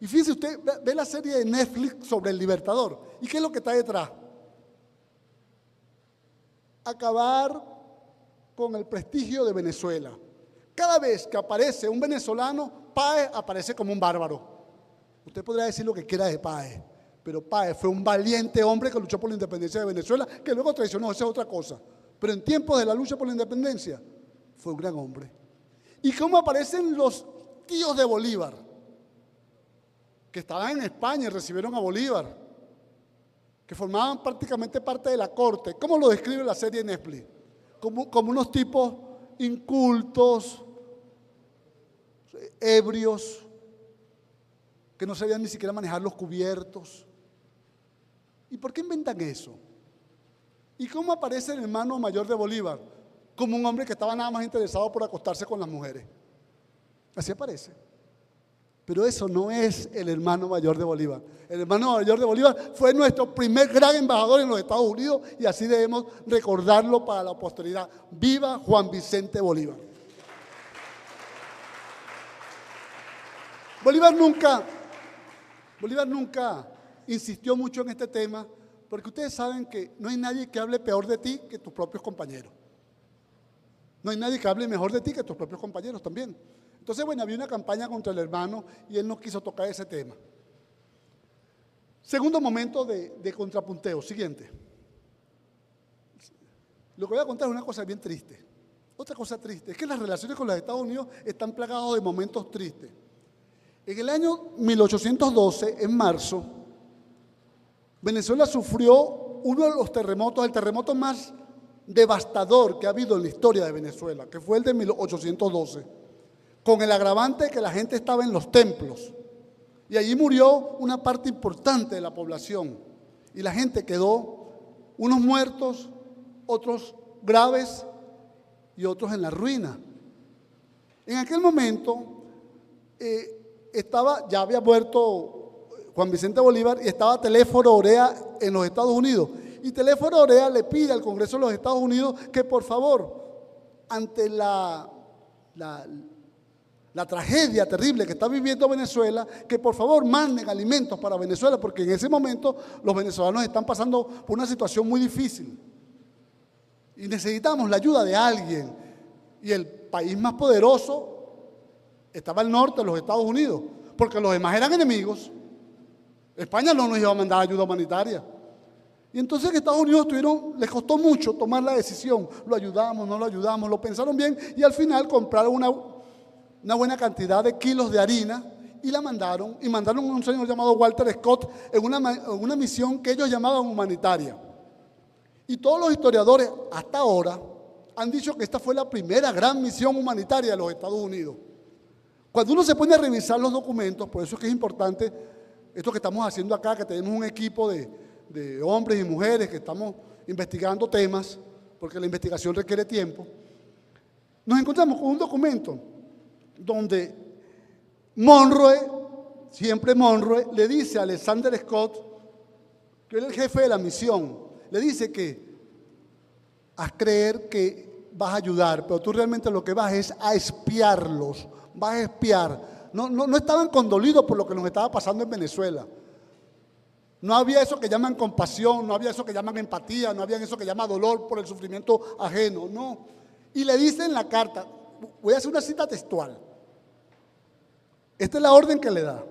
Speaker 1: Y fíjese usted, ve la serie de Netflix sobre el Libertador. ¿Y qué es lo que está detrás? Acabar con el prestigio de Venezuela. Cada vez que aparece un venezolano, Páez aparece como un bárbaro. Usted podrá decir lo que quiera de Páez, pero Páez fue un valiente hombre que luchó por la independencia de Venezuela, que luego traicionó, esa es otra cosa. Pero en tiempos de la lucha por la independencia, fue un gran hombre. ¿Y cómo aparecen los tíos de Bolívar? Que estaban en España y recibieron a Bolívar, que formaban prácticamente parte de la corte. ¿Cómo lo describe la serie Netflix? Como unos tipos incultos, ebrios, que no sabían ni siquiera manejar los cubiertos. ¿Y por qué inventan eso? ¿Y cómo aparece el hermano mayor de Bolívar? Como un hombre que estaba nada más interesado por acostarse con las mujeres. Así aparece. Pero eso no es el hermano mayor de Bolívar. El hermano mayor de Bolívar fue nuestro primer gran embajador en los Estados Unidos y así debemos recordarlo para la posteridad. ¡Viva Juan Vicente Bolívar! Bolívar nunca insistió mucho en este tema, porque ustedes saben que no hay nadie que hable peor de ti que tus propios compañeros. No hay nadie que hable mejor de ti que tus propios compañeros también. Entonces, bueno, había una campaña contra el hermano y él no quiso tocar ese tema. Segundo momento de contrapunteo, siguiente. Lo que voy a contar es una cosa bien triste. Otra cosa triste es que las relaciones con los Estados Unidos están plagadas de momentos tristes. En el año 1812, en marzo, Venezuela sufrió uno de los terremotos, el terremoto más devastador que ha habido en la historia de Venezuela, que fue el de 1812, con el agravante de que la gente estaba en los templos. Y allí murió una parte importante de la población. Y la gente quedó, unos muertos, otros graves y otros en la ruina. En aquel momento ya había muerto Juan Vicente Bolívar y estaba Telésforo Orea en los Estados Unidos. Y Telésforo Orea le pide al Congreso de los Estados Unidos que por favor, ante la tragedia terrible que está viviendo Venezuela, que por favor manden alimentos para Venezuela, porque en ese momento los venezolanos están pasando por una situación muy difícil. Y necesitamos la ayuda de alguien. Y el país más poderoso estaba al norte, los Estados Unidos, porque los demás eran enemigos. España no nos iba a mandar ayuda humanitaria. Y entonces en Estados Unidos les costó mucho tomar la decisión. Lo ayudamos, no lo ayudamos, lo pensaron bien y al final compraron una buena cantidad de kilos de harina y la mandaron. Y mandaron a un señor llamado Walter Scott en una misión que ellos llamaban humanitaria. Y todos los historiadores hasta ahora han dicho que esta fue la primera gran misión humanitaria de los Estados Unidos. Cuando uno se pone a revisar los documentos, por eso es que es importante esto que estamos haciendo acá, que tenemos un equipo de hombres y mujeres que estamos investigando temas, porque la investigación requiere tiempo, nos encontramos con un documento donde siempre Monroe, le dice a Alexander Scott, que era el jefe de la misión, le dice que haz creer que vas a ayudar, pero tú realmente lo que vas es a espiarlos, vas a espiar. No estaban condolidos por lo que nos estaba pasando en Venezuela. No había eso que llaman compasión, no había eso que llaman empatía, no había eso que llama dolor por el sufrimiento ajeno, no. Y le dice en la carta, voy a hacer una cita textual. Esta es la orden que le da.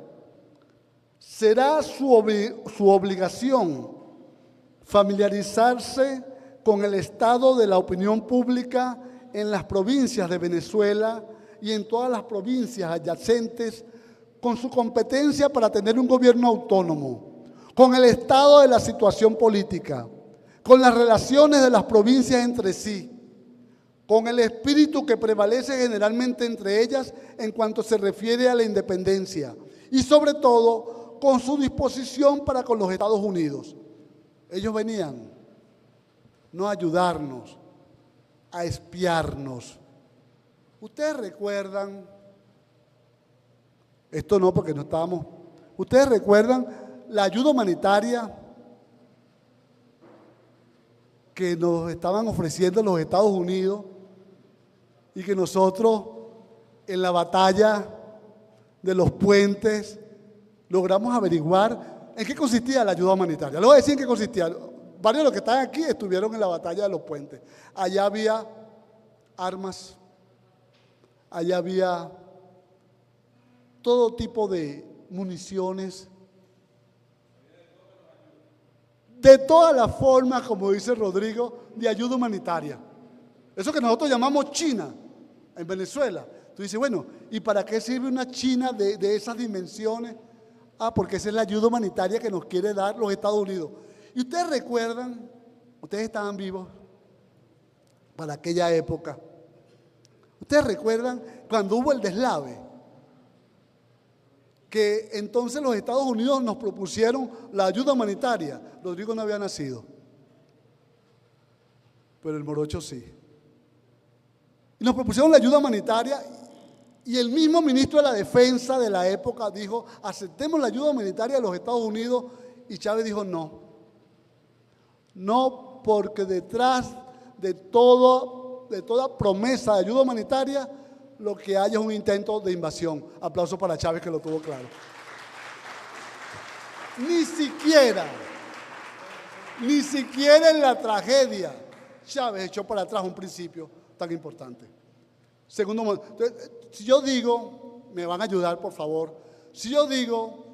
Speaker 1: Será su obligación familiarizarse con el estado de la opinión pública en las provincias de Venezuela y en todas las provincias adyacentes, con su competencia para tener un gobierno autónomo, con el estado de la situación política, con las relaciones de las provincias entre sí, con el espíritu que prevalece generalmente entre ellas en cuanto se refiere a la independencia y sobre todo con su disposición para con los Estados Unidos. Ellos venían no a ayudarnos, a espiarnos. Ustedes recuerdan, esto no porque no estábamos, ustedes recuerdan la ayuda humanitaria que nos estaban ofreciendo los Estados Unidos y que nosotros en la batalla de los puentes logramos averiguar en qué consistía la ayuda humanitaria. Les voy a decir en qué consistía. Varios de los que están aquí estuvieron en la batalla de los puentes. Allá había armas, allá había todo tipo de municiones, de todas las formas, como dice Rodrigo, de ayuda humanitaria. Eso que nosotros llamamos China en Venezuela. Tú dices, bueno, ¿y para qué sirve una China de esas dimensiones? Ah, porque esa es la ayuda humanitaria que nos quiere dar los Estados Unidos. Y ustedes recuerdan, ustedes estaban vivos para aquella época. Ustedes recuerdan cuando hubo el deslave, que entonces los Estados Unidos nos propusieron la ayuda humanitaria. Rodrigo no había nacido, pero el morocho sí. Y nos propusieron la ayuda humanitaria y el mismo ministro de la Defensa de la época dijo, aceptemos la ayuda humanitaria de los Estados Unidos, y Chávez dijo no. No, porque detrás de toda promesa de ayuda humanitaria lo que hay es un intento de invasión. Aplauso para Chávez, que lo tuvo claro. Ni siquiera en la tragedia Chávez echó para atrás un principio tan importante. Segundo, si yo digo, me van a ayudar por favor, si yo digo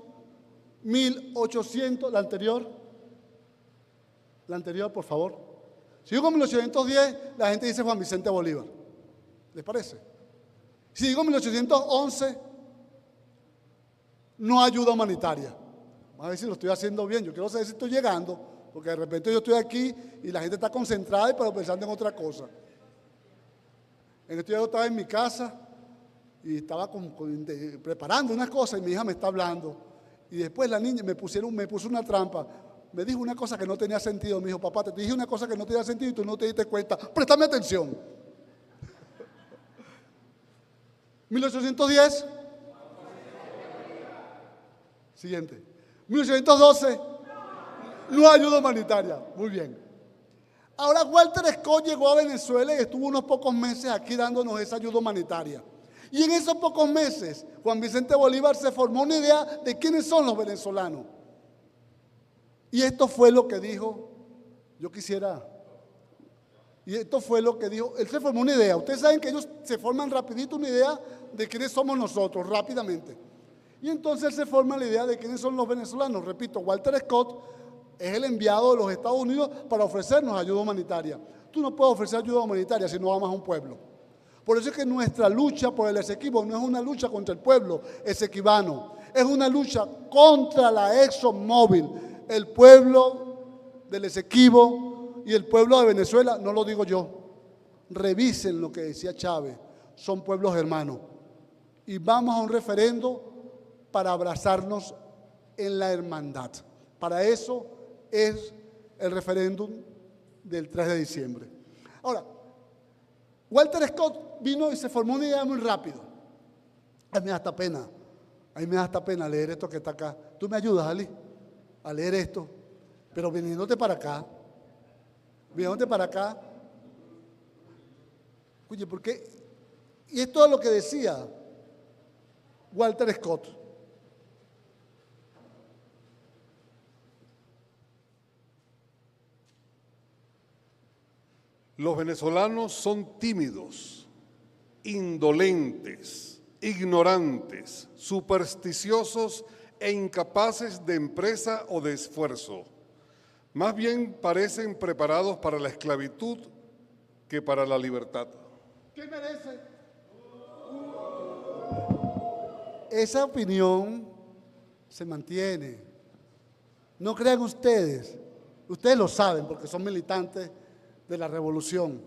Speaker 1: 1800, la anterior por favor, si digo 1810, la gente dice Juan Vicente Bolívar, ¿les parece? Si digo 1811, no ayuda humanitaria. Vamos a ver si lo estoy haciendo bien. Yo quiero saber si estoy llegando, porque de repente yo estoy aquí y la gente está concentrada pero pensando en otra cosa. En este día yo estaba en mi casa y estaba preparando unas cosas y mi hija me está hablando. Y después la niña me puso una trampa. Me dijo una cosa que no tenía sentido. Me dijo, papá, te dije una cosa que no tenía sentido y tú no te diste cuenta. Préstame atención. 1810. Siguiente. 1812. No ayuda humanitaria. Muy bien. Ahora Walter Scott llegó a Venezuela y estuvo unos pocos meses aquí dándonos esa ayuda humanitaria. Y en esos pocos meses, Juan Vicente Bolívar se formó una idea de quiénes son los venezolanos. Y esto fue lo que dijo, y esto fue lo que dijo, él se formó una idea. Ustedes saben que ellos se forman rapidito una idea de quiénes somos nosotros, rápidamente. Y entonces él se forma la idea de quiénes son los venezolanos. Repito, Walter Scott es el enviado de los Estados Unidos para ofrecernos ayuda humanitaria. Tú no puedes ofrecer ayuda humanitaria si no amas a un pueblo. Por eso es que nuestra lucha por el Esequibo no es una lucha contra el pueblo esequibano, es una lucha contra la ExxonMobil. El pueblo del Esequibo y el pueblo de Venezuela, no lo digo yo, revisen lo que decía Chávez, son pueblos hermanos. Y vamos a un referendo para abrazarnos en la hermandad. Para eso es el referéndum del 3 de diciembre. Ahora, Walter Scott vino y se formó una idea muy rápido. A mí me da hasta pena leer esto que está acá. ¿Tú me ayudas, Ali, a leer esto? Pero viniéndote para acá, oye, ¿por qué? Y esto es lo que decía Walter Scott.
Speaker 2: Los venezolanos son tímidos, indolentes, ignorantes, supersticiosos e incapaces de empresa o de esfuerzo. Más bien parecen preparados para la esclavitud que para la libertad.
Speaker 1: ¿Qué merece? Esa opinión se mantiene. No crean ustedes lo saben porque son militantes de la revolución.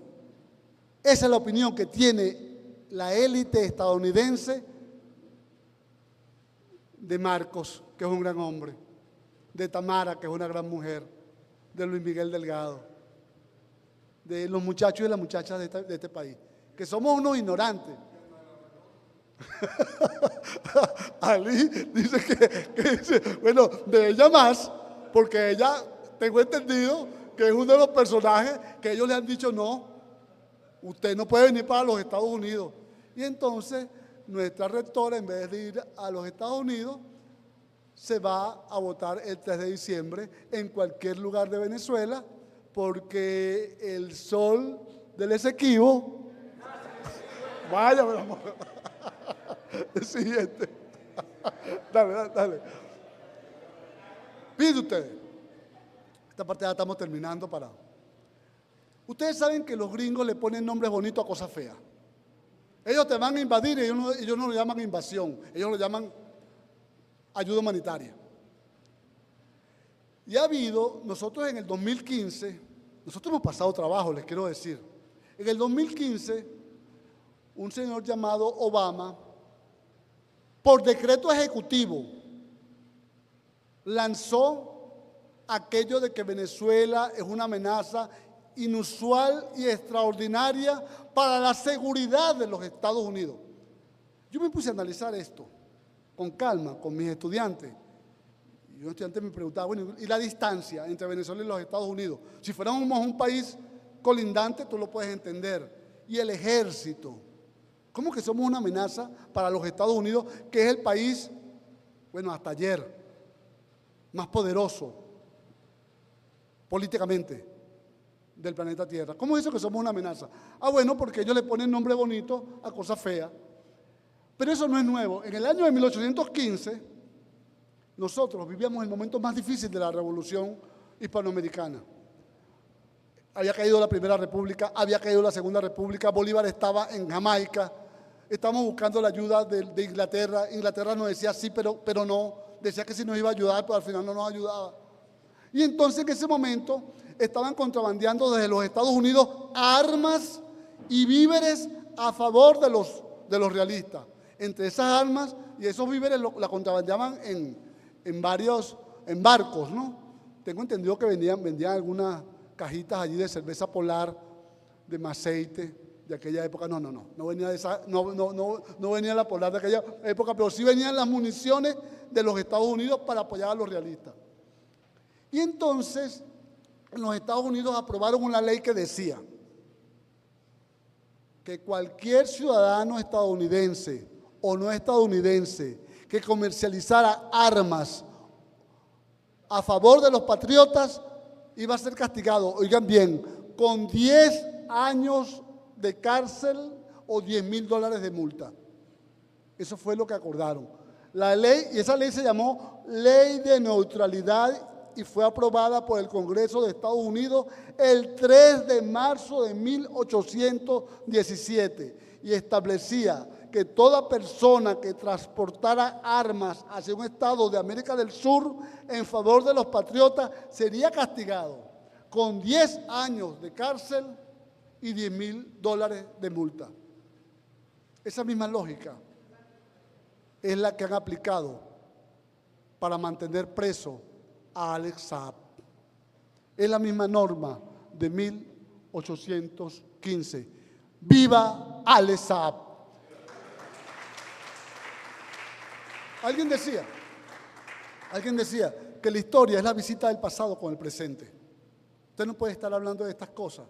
Speaker 1: Esa es la opinión que tiene la élite estadounidense de Marcos, que es un gran hombre, de Tamara, que es una gran mujer, de Luis Miguel Delgado, de los muchachos y las muchachas de este país, que somos unos ignorantes. Ali dice que bueno, de ella más, porque ella, tengo entendido, que es uno de los personajes que ellos le han dicho no, Usted no puede venir para los Estados Unidos. Y entonces nuestra rectora, en vez de ir a los Estados Unidos, se va a votar el 3 de diciembre en cualquier lugar de Venezuela, porque el sol del Esequibo... Vaya, mi amor. El siguiente. Dale. Pide ustedes. Esta parte ya estamos terminando para... Ustedes saben que los gringos le ponen nombres bonitos a cosas feas. Ellos te van a invadir y ellos no lo llaman invasión, ellos lo llaman ayuda humanitaria. Y ha habido, nosotros en el 2015, nosotros hemos pasado trabajo, les quiero decir. En el 2015, un señor llamado Obama, por decreto ejecutivo, lanzó aquello de que Venezuela es una amenaza inusual y extraordinaria para la seguridad de los Estados Unidos. Yo me puse a analizar esto con calma, con mis estudiantes. Y un estudiante me preguntaba, bueno, ¿y la distancia entre Venezuela y los Estados Unidos? Si fuéramos un país colindante, tú lo puedes entender. Y el ejército. ¿Cómo que somos una amenaza para los Estados Unidos, que es el país, bueno, hasta ayer, más poderoso políticamente del planeta Tierra? ¿Cómo es eso que somos una amenaza? Ah, bueno, porque ellos le ponen nombre bonito a cosas feas. Pero eso no es nuevo. En el año de 1815, nosotros vivíamos el momento más difícil de la Revolución Hispanoamericana. Había caído la Primera República, había caído la Segunda República, Bolívar estaba en Jamaica, estábamos buscando la ayuda de Inglaterra. Inglaterra nos decía sí, pero no, decía que sí nos iba a ayudar, pero al final no nos ayudaba. Y entonces en ese momento estaban contrabandeando desde los Estados Unidos armas y víveres a favor de los realistas. Entre esas armas y esos víveres la contrabandeaban en barcos, ¿no? Tengo entendido que vendían algunas cajitas allí de cerveza polar, de maceite, de aquella época. No venía de esa, no venía la polar de aquella época, pero sí venían las municiones de los Estados Unidos para apoyar a los realistas. Y entonces, en los Estados Unidos aprobaron una ley que decía que cualquier ciudadano estadounidense o no estadounidense que comercializara armas a favor de los patriotas iba a ser castigado, oigan bien, con 10 años de cárcel o $10,000 de multa. Eso fue lo que acordaron. La ley, y esa ley se llamó Ley de Neutralidad y fue aprobada por el Congreso de Estados Unidos el 3 de marzo de 1817 y establecía que toda persona que transportara armas hacia un estado de América del Sur en favor de los patriotas sería castigado con 10 años de cárcel y $10,000 de multa. Esa misma lógica es la que han aplicado para mantener preso a Alex Saab. Es la misma norma de 1815. ¡Viva Alex Saab! Alguien decía que la historia es la visita del pasado con el presente. Usted no puede estar hablando de estas cosas.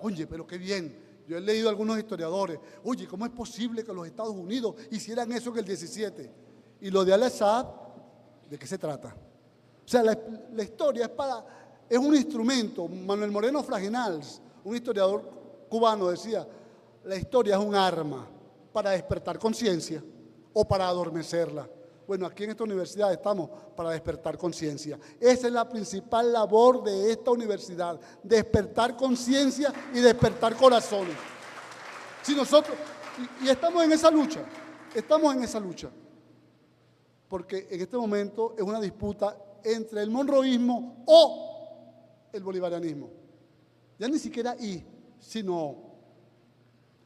Speaker 1: Oye, pero qué bien. Yo he leído a algunos historiadores. Oye, ¿cómo es posible que los Estados Unidos hicieran eso en el 17? Y lo de Alex Saab, ¿de qué se trata? O sea, la historia es un instrumento. Manuel Moreno Fraginals, un historiador cubano, decía, la historia es un arma para despertar conciencia o para adormecerla. Bueno, aquí en esta universidad estamos para despertar conciencia. Esa es la principal labor de esta universidad, despertar conciencia y despertar corazones. Si nosotros, y estamos en esa lucha, porque en este momento es una disputa entre el monroísmo o el bolivarianismo. Ya ni siquiera sino,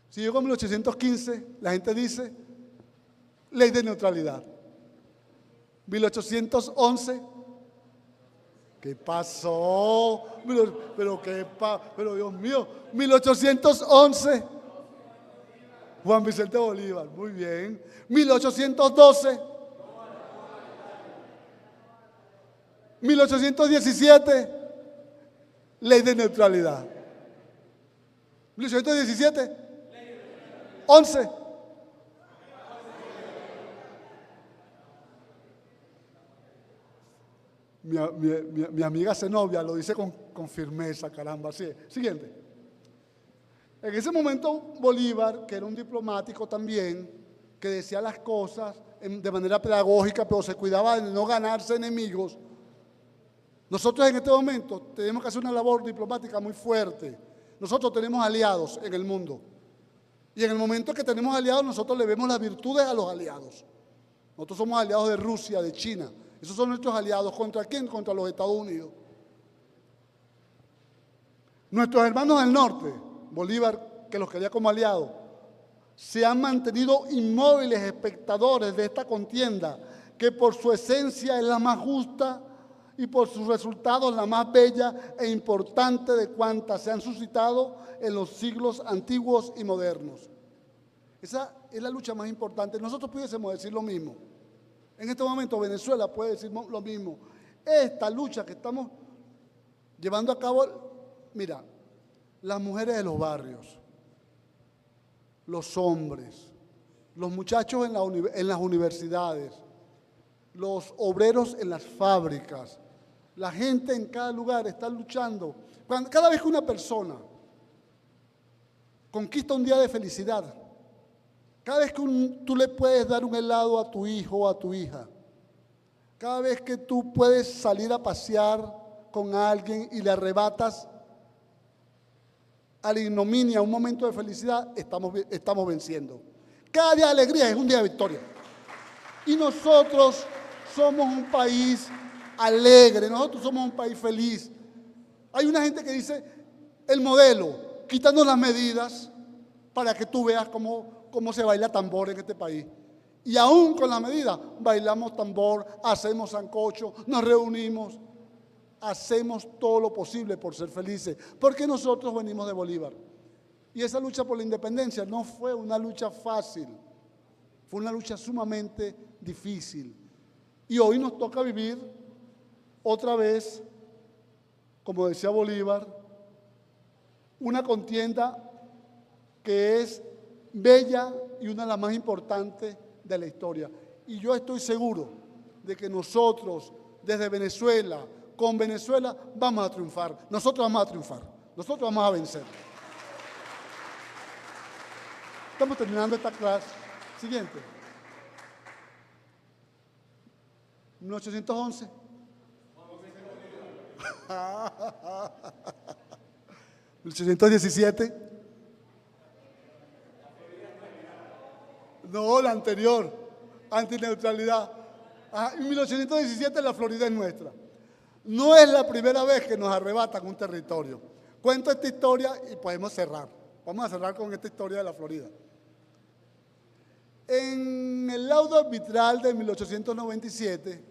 Speaker 1: si llegó en 1815, la gente dice ley de neutralidad. 1811, ¿qué pasó? Pero Dios mío, 1811, Juan Vicente Bolívar, muy bien. 1812, 1817, ley de neutralidad. 1817. 11. Mi amiga Zenobia lo dice con firmeza, caramba. Sí. Siguiente. En ese momento Bolívar, que era un diplomático también, que decía las cosas de manera pedagógica, pero se cuidaba de no ganarse enemigos. Nosotros en este momento tenemos que hacer una labor diplomática muy fuerte. Nosotros tenemos aliados en el mundo. Y en el momento que tenemos aliados, nosotros le vemos las virtudes a los aliados. Nosotros somos aliados de Rusia, de China. Esos son nuestros aliados. ¿Contra quién? Contra los Estados Unidos. Nuestros hermanos del norte, Bolívar, que los quería como aliados, se han mantenido inmóviles espectadores de esta contienda, que por su esencia es la más justa y por sus resultados la más bella e importante de cuantas se han suscitado en los siglos antiguos y modernos. Esa es la lucha más importante. Nosotros pudiésemos decir lo mismo. En este momento Venezuela puede decir lo mismo. Esta lucha que estamos llevando a cabo, mira, las mujeres de los barrios, los hombres, los muchachos en las universidades, los obreros en las fábricas, la gente en cada lugar está luchando. Cada vez que una persona conquista un día de felicidad, cada vez que tú le puedes dar un helado a tu hijo o a tu hija, cada vez que tú puedes salir a pasear con alguien y le arrebatas a la ignominia un momento de felicidad, estamos venciendo. Cada día de alegría es un día de victoria. Y nosotros somos un país alegre, nosotros somos un país feliz. Hay una gente que dice, el modelo, quitando las medidas para que tú veas cómo se baila tambor en este país. Y aún con las medidas, bailamos tambor, hacemos sancocho, nos reunimos, hacemos todo lo posible por ser felices, porque nosotros venimos de Bolívar. Y esa lucha por la independencia no fue una lucha fácil, fue una lucha sumamente difícil. Y hoy nos toca vivir otra vez, como decía Bolívar, una contienda que es bella y una de las más importantes de la historia. Y yo estoy seguro de que nosotros, desde Venezuela, con Venezuela, vamos a triunfar. Nosotros vamos a triunfar. Nosotros vamos a vencer. Estamos terminando esta clase. Siguiente. 1811. ¿1817? No, la anterior, antineutralidad. En 1817 la Florida es nuestra. No es la primera vez que nos arrebatan un territorio. Cuento esta historia y podemos cerrar. Vamos a cerrar con esta historia de la Florida. En el laudo arbitral de 1897,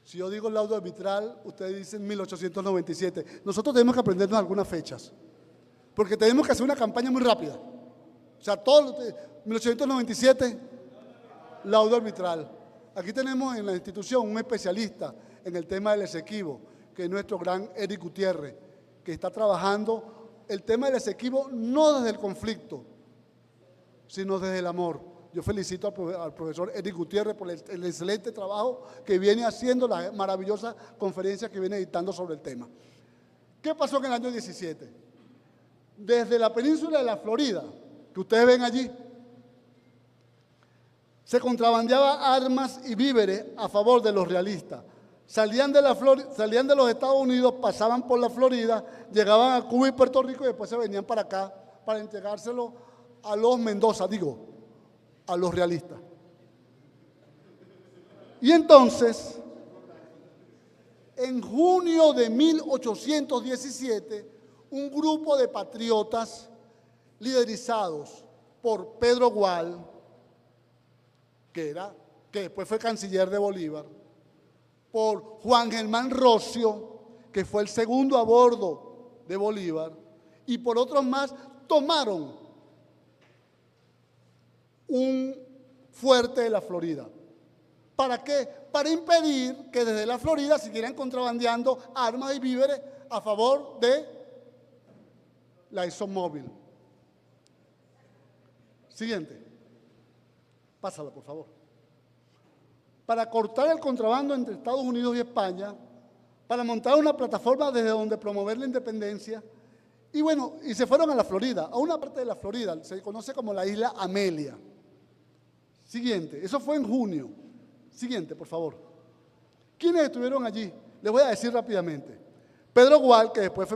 Speaker 1: si yo digo laudo arbitral, ustedes dicen 1897. Nosotros tenemos que aprendernos algunas fechas, porque tenemos que hacer una campaña muy rápida. O sea, 1897, laudo arbitral. Aquí tenemos en la institución un especialista en el tema del Esequibo, que es nuestro gran Eric Gutiérrez, que está trabajando el tema del Esequibo no desde el conflicto, sino desde el amor. Yo felicito al profesor Eric Gutiérrez por el excelente trabajo que viene haciendo, la maravillosa conferencia que viene editando sobre el tema. ¿Qué pasó en el año 17? Desde la península de la Florida, que ustedes ven allí, se contrabandeaba armas y víveres a favor de los realistas. Salían de los Estados Unidos, pasaban por la Florida, llegaban a Cuba y Puerto Rico y después se venían para acá para entregárselo a los Mendoza, a los realistas. Y entonces, en junio de 1817, un grupo de patriotas liderizados por Pedro Gual, que después fue canciller de Bolívar, por Juan Germán Rocio, que fue el segundo a bordo de Bolívar, y por otros más, tomaron un fuerte de la Florida. ¿Para qué? Para impedir que desde la Florida siguieran contrabandeando armas y víveres a favor de la ExxonMobil. Siguiente. Pásala, por favor. Para cortar el contrabando entre Estados Unidos y España, para montar una plataforma desde donde promover la independencia, y bueno, y se fueron a la Florida, a una parte de la Florida, se conoce como la isla Amelia. Siguiente, eso fue en junio. Siguiente, por favor. ¿Quiénes estuvieron allí? Les voy a decir rápidamente. Pedro Gual, que después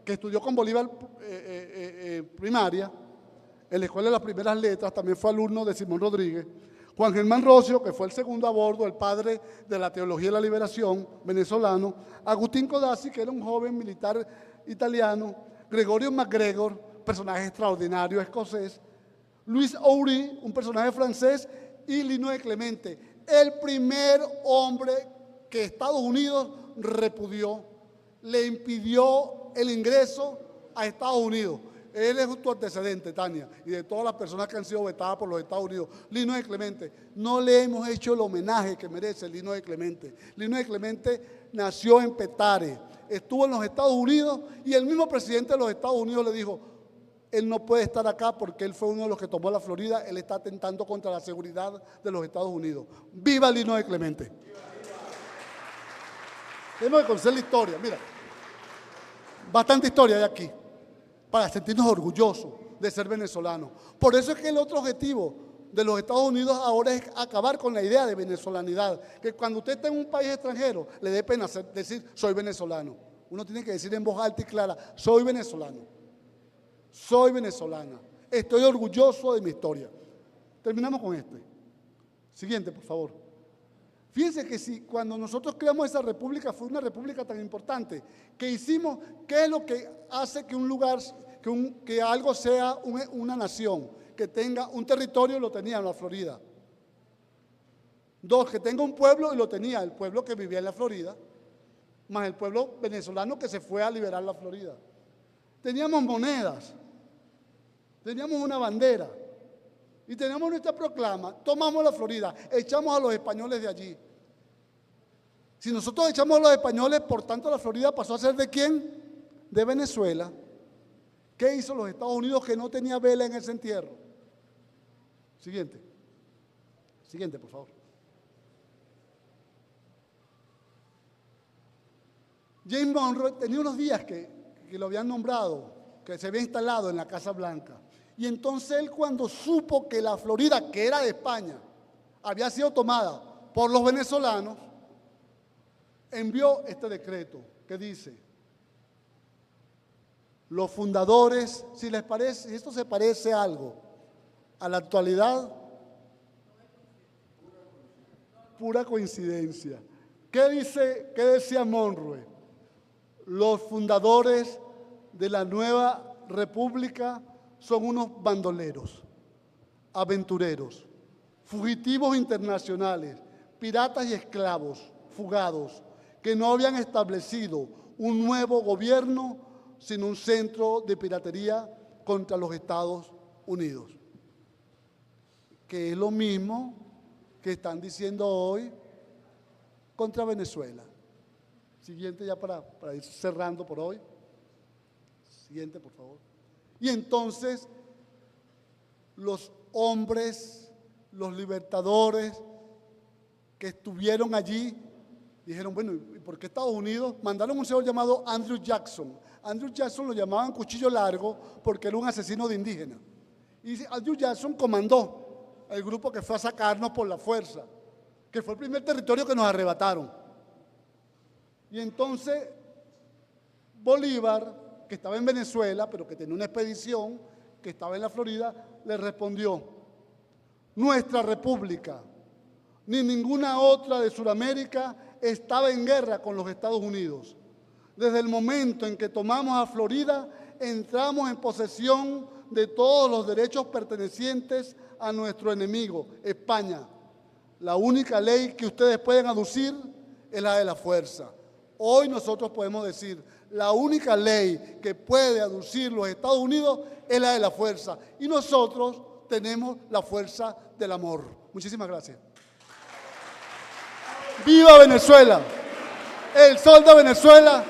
Speaker 1: que estudió con Bolívar primaria, en la Escuela de las Primeras Letras, también fue alumno de Simón Rodríguez. Juan Germán Rocio, que fue el segundo a bordo, el padre de la teología de la liberación, venezolano. Agustín Codazzi, que era un joven militar italiano. Gregorio MacGregor, personaje extraordinario escocés. Luis Houry, un personaje francés. Y Lino de Clemente, el primer hombre que Estados Unidos repudió, le impidió el ingreso a Estados Unidos. Él es tu antecedente, Tania, y de todas las personas que han sido vetadas por los Estados Unidos. Lino de Clemente, no le hemos hecho el homenaje que merece Lino de Clemente. Lino de Clemente nació en Petare, estuvo en los Estados Unidos y el mismo presidente de los Estados Unidos le dijo, él no puede estar acá porque él fue uno de los que tomó la Florida, él está atentando contra la seguridad de los Estados Unidos. ¡Viva Lino de Clemente! Tenemos que conocer la historia, mira, bastante historia hay aquí, para sentirnos orgullosos de ser venezolanos. Por eso es que el otro objetivo de los Estados Unidos ahora es acabar con la idea de venezolanidad, que cuando usted está en un país extranjero le dé pena decir soy venezolano. Uno tiene que decir en voz alta y clara, soy venezolano, soy venezolana, estoy orgulloso de mi historia. Terminamos con este. Siguiente, por favor. Fíjense que si cuando nosotros creamos esa república fue una república tan importante que hicimos, ¿qué es lo que hace que un lugar, que algo sea una nación? Que tenga un territorio, lo tenía en la Florida. Dos, que tenga un pueblo, y lo tenía el pueblo que vivía en la Florida, más el pueblo venezolano que se fue a liberar la Florida. Teníamos monedas, teníamos una bandera, y tenemos nuestra proclama, tomamos la Florida, echamos a los españoles de allí. Si nosotros echamos a los españoles, por tanto la Florida pasó a ser ¿de quién? De Venezuela. ¿Qué hizo los Estados Unidos que no tenía vela en ese entierro? Siguiente. Siguiente, por favor. James Monroe tenía unos días que lo habían nombrado, que se había instalado en la Casa Blanca. Y entonces él, cuando supo que la Florida, que era de España, había sido tomada por los venezolanos, envió este decreto que dice, los fundadores, si les parece, si esto se parece a algo a la actualidad, pura coincidencia. ¿Qué decía Monroe? Los fundadores de la nueva república son unos bandoleros, aventureros, fugitivos internacionales, piratas y esclavos, fugados, que no habían establecido un nuevo gobierno, sino un centro de piratería contra los Estados Unidos. Que es lo mismo que están diciendo hoy contra Venezuela. Siguiente ya para ir cerrando por hoy. Siguiente, por favor. Y entonces los hombres, los libertadores que estuvieron allí, dijeron, bueno, ¿y por qué Estados Unidos? Mandaron un señor llamado Andrew Jackson. Andrew Jackson lo llamaban cuchillo largo porque era un asesino de indígenas. Y Andrew Jackson comandó el grupo que fue a sacarnos por la fuerza, que fue el primer territorio que nos arrebataron. Y entonces Bolívar, que estaba en Venezuela, pero que tenía una expedición, que estaba en la Florida, le respondió, nuestra república, ni ninguna otra de Sudamérica, estaba en guerra con los Estados Unidos. Desde el momento en que tomamos a Florida, entramos en posesión de todos los derechos pertenecientes a nuestro enemigo, España. La única ley que ustedes pueden aducir es la de la fuerza. Hoy nosotros podemos decir, la única ley que puede aducir los Estados Unidos es la de la fuerza. Y nosotros tenemos la fuerza del amor. Muchísimas gracias. ¡Viva Venezuela! El sol de Venezuela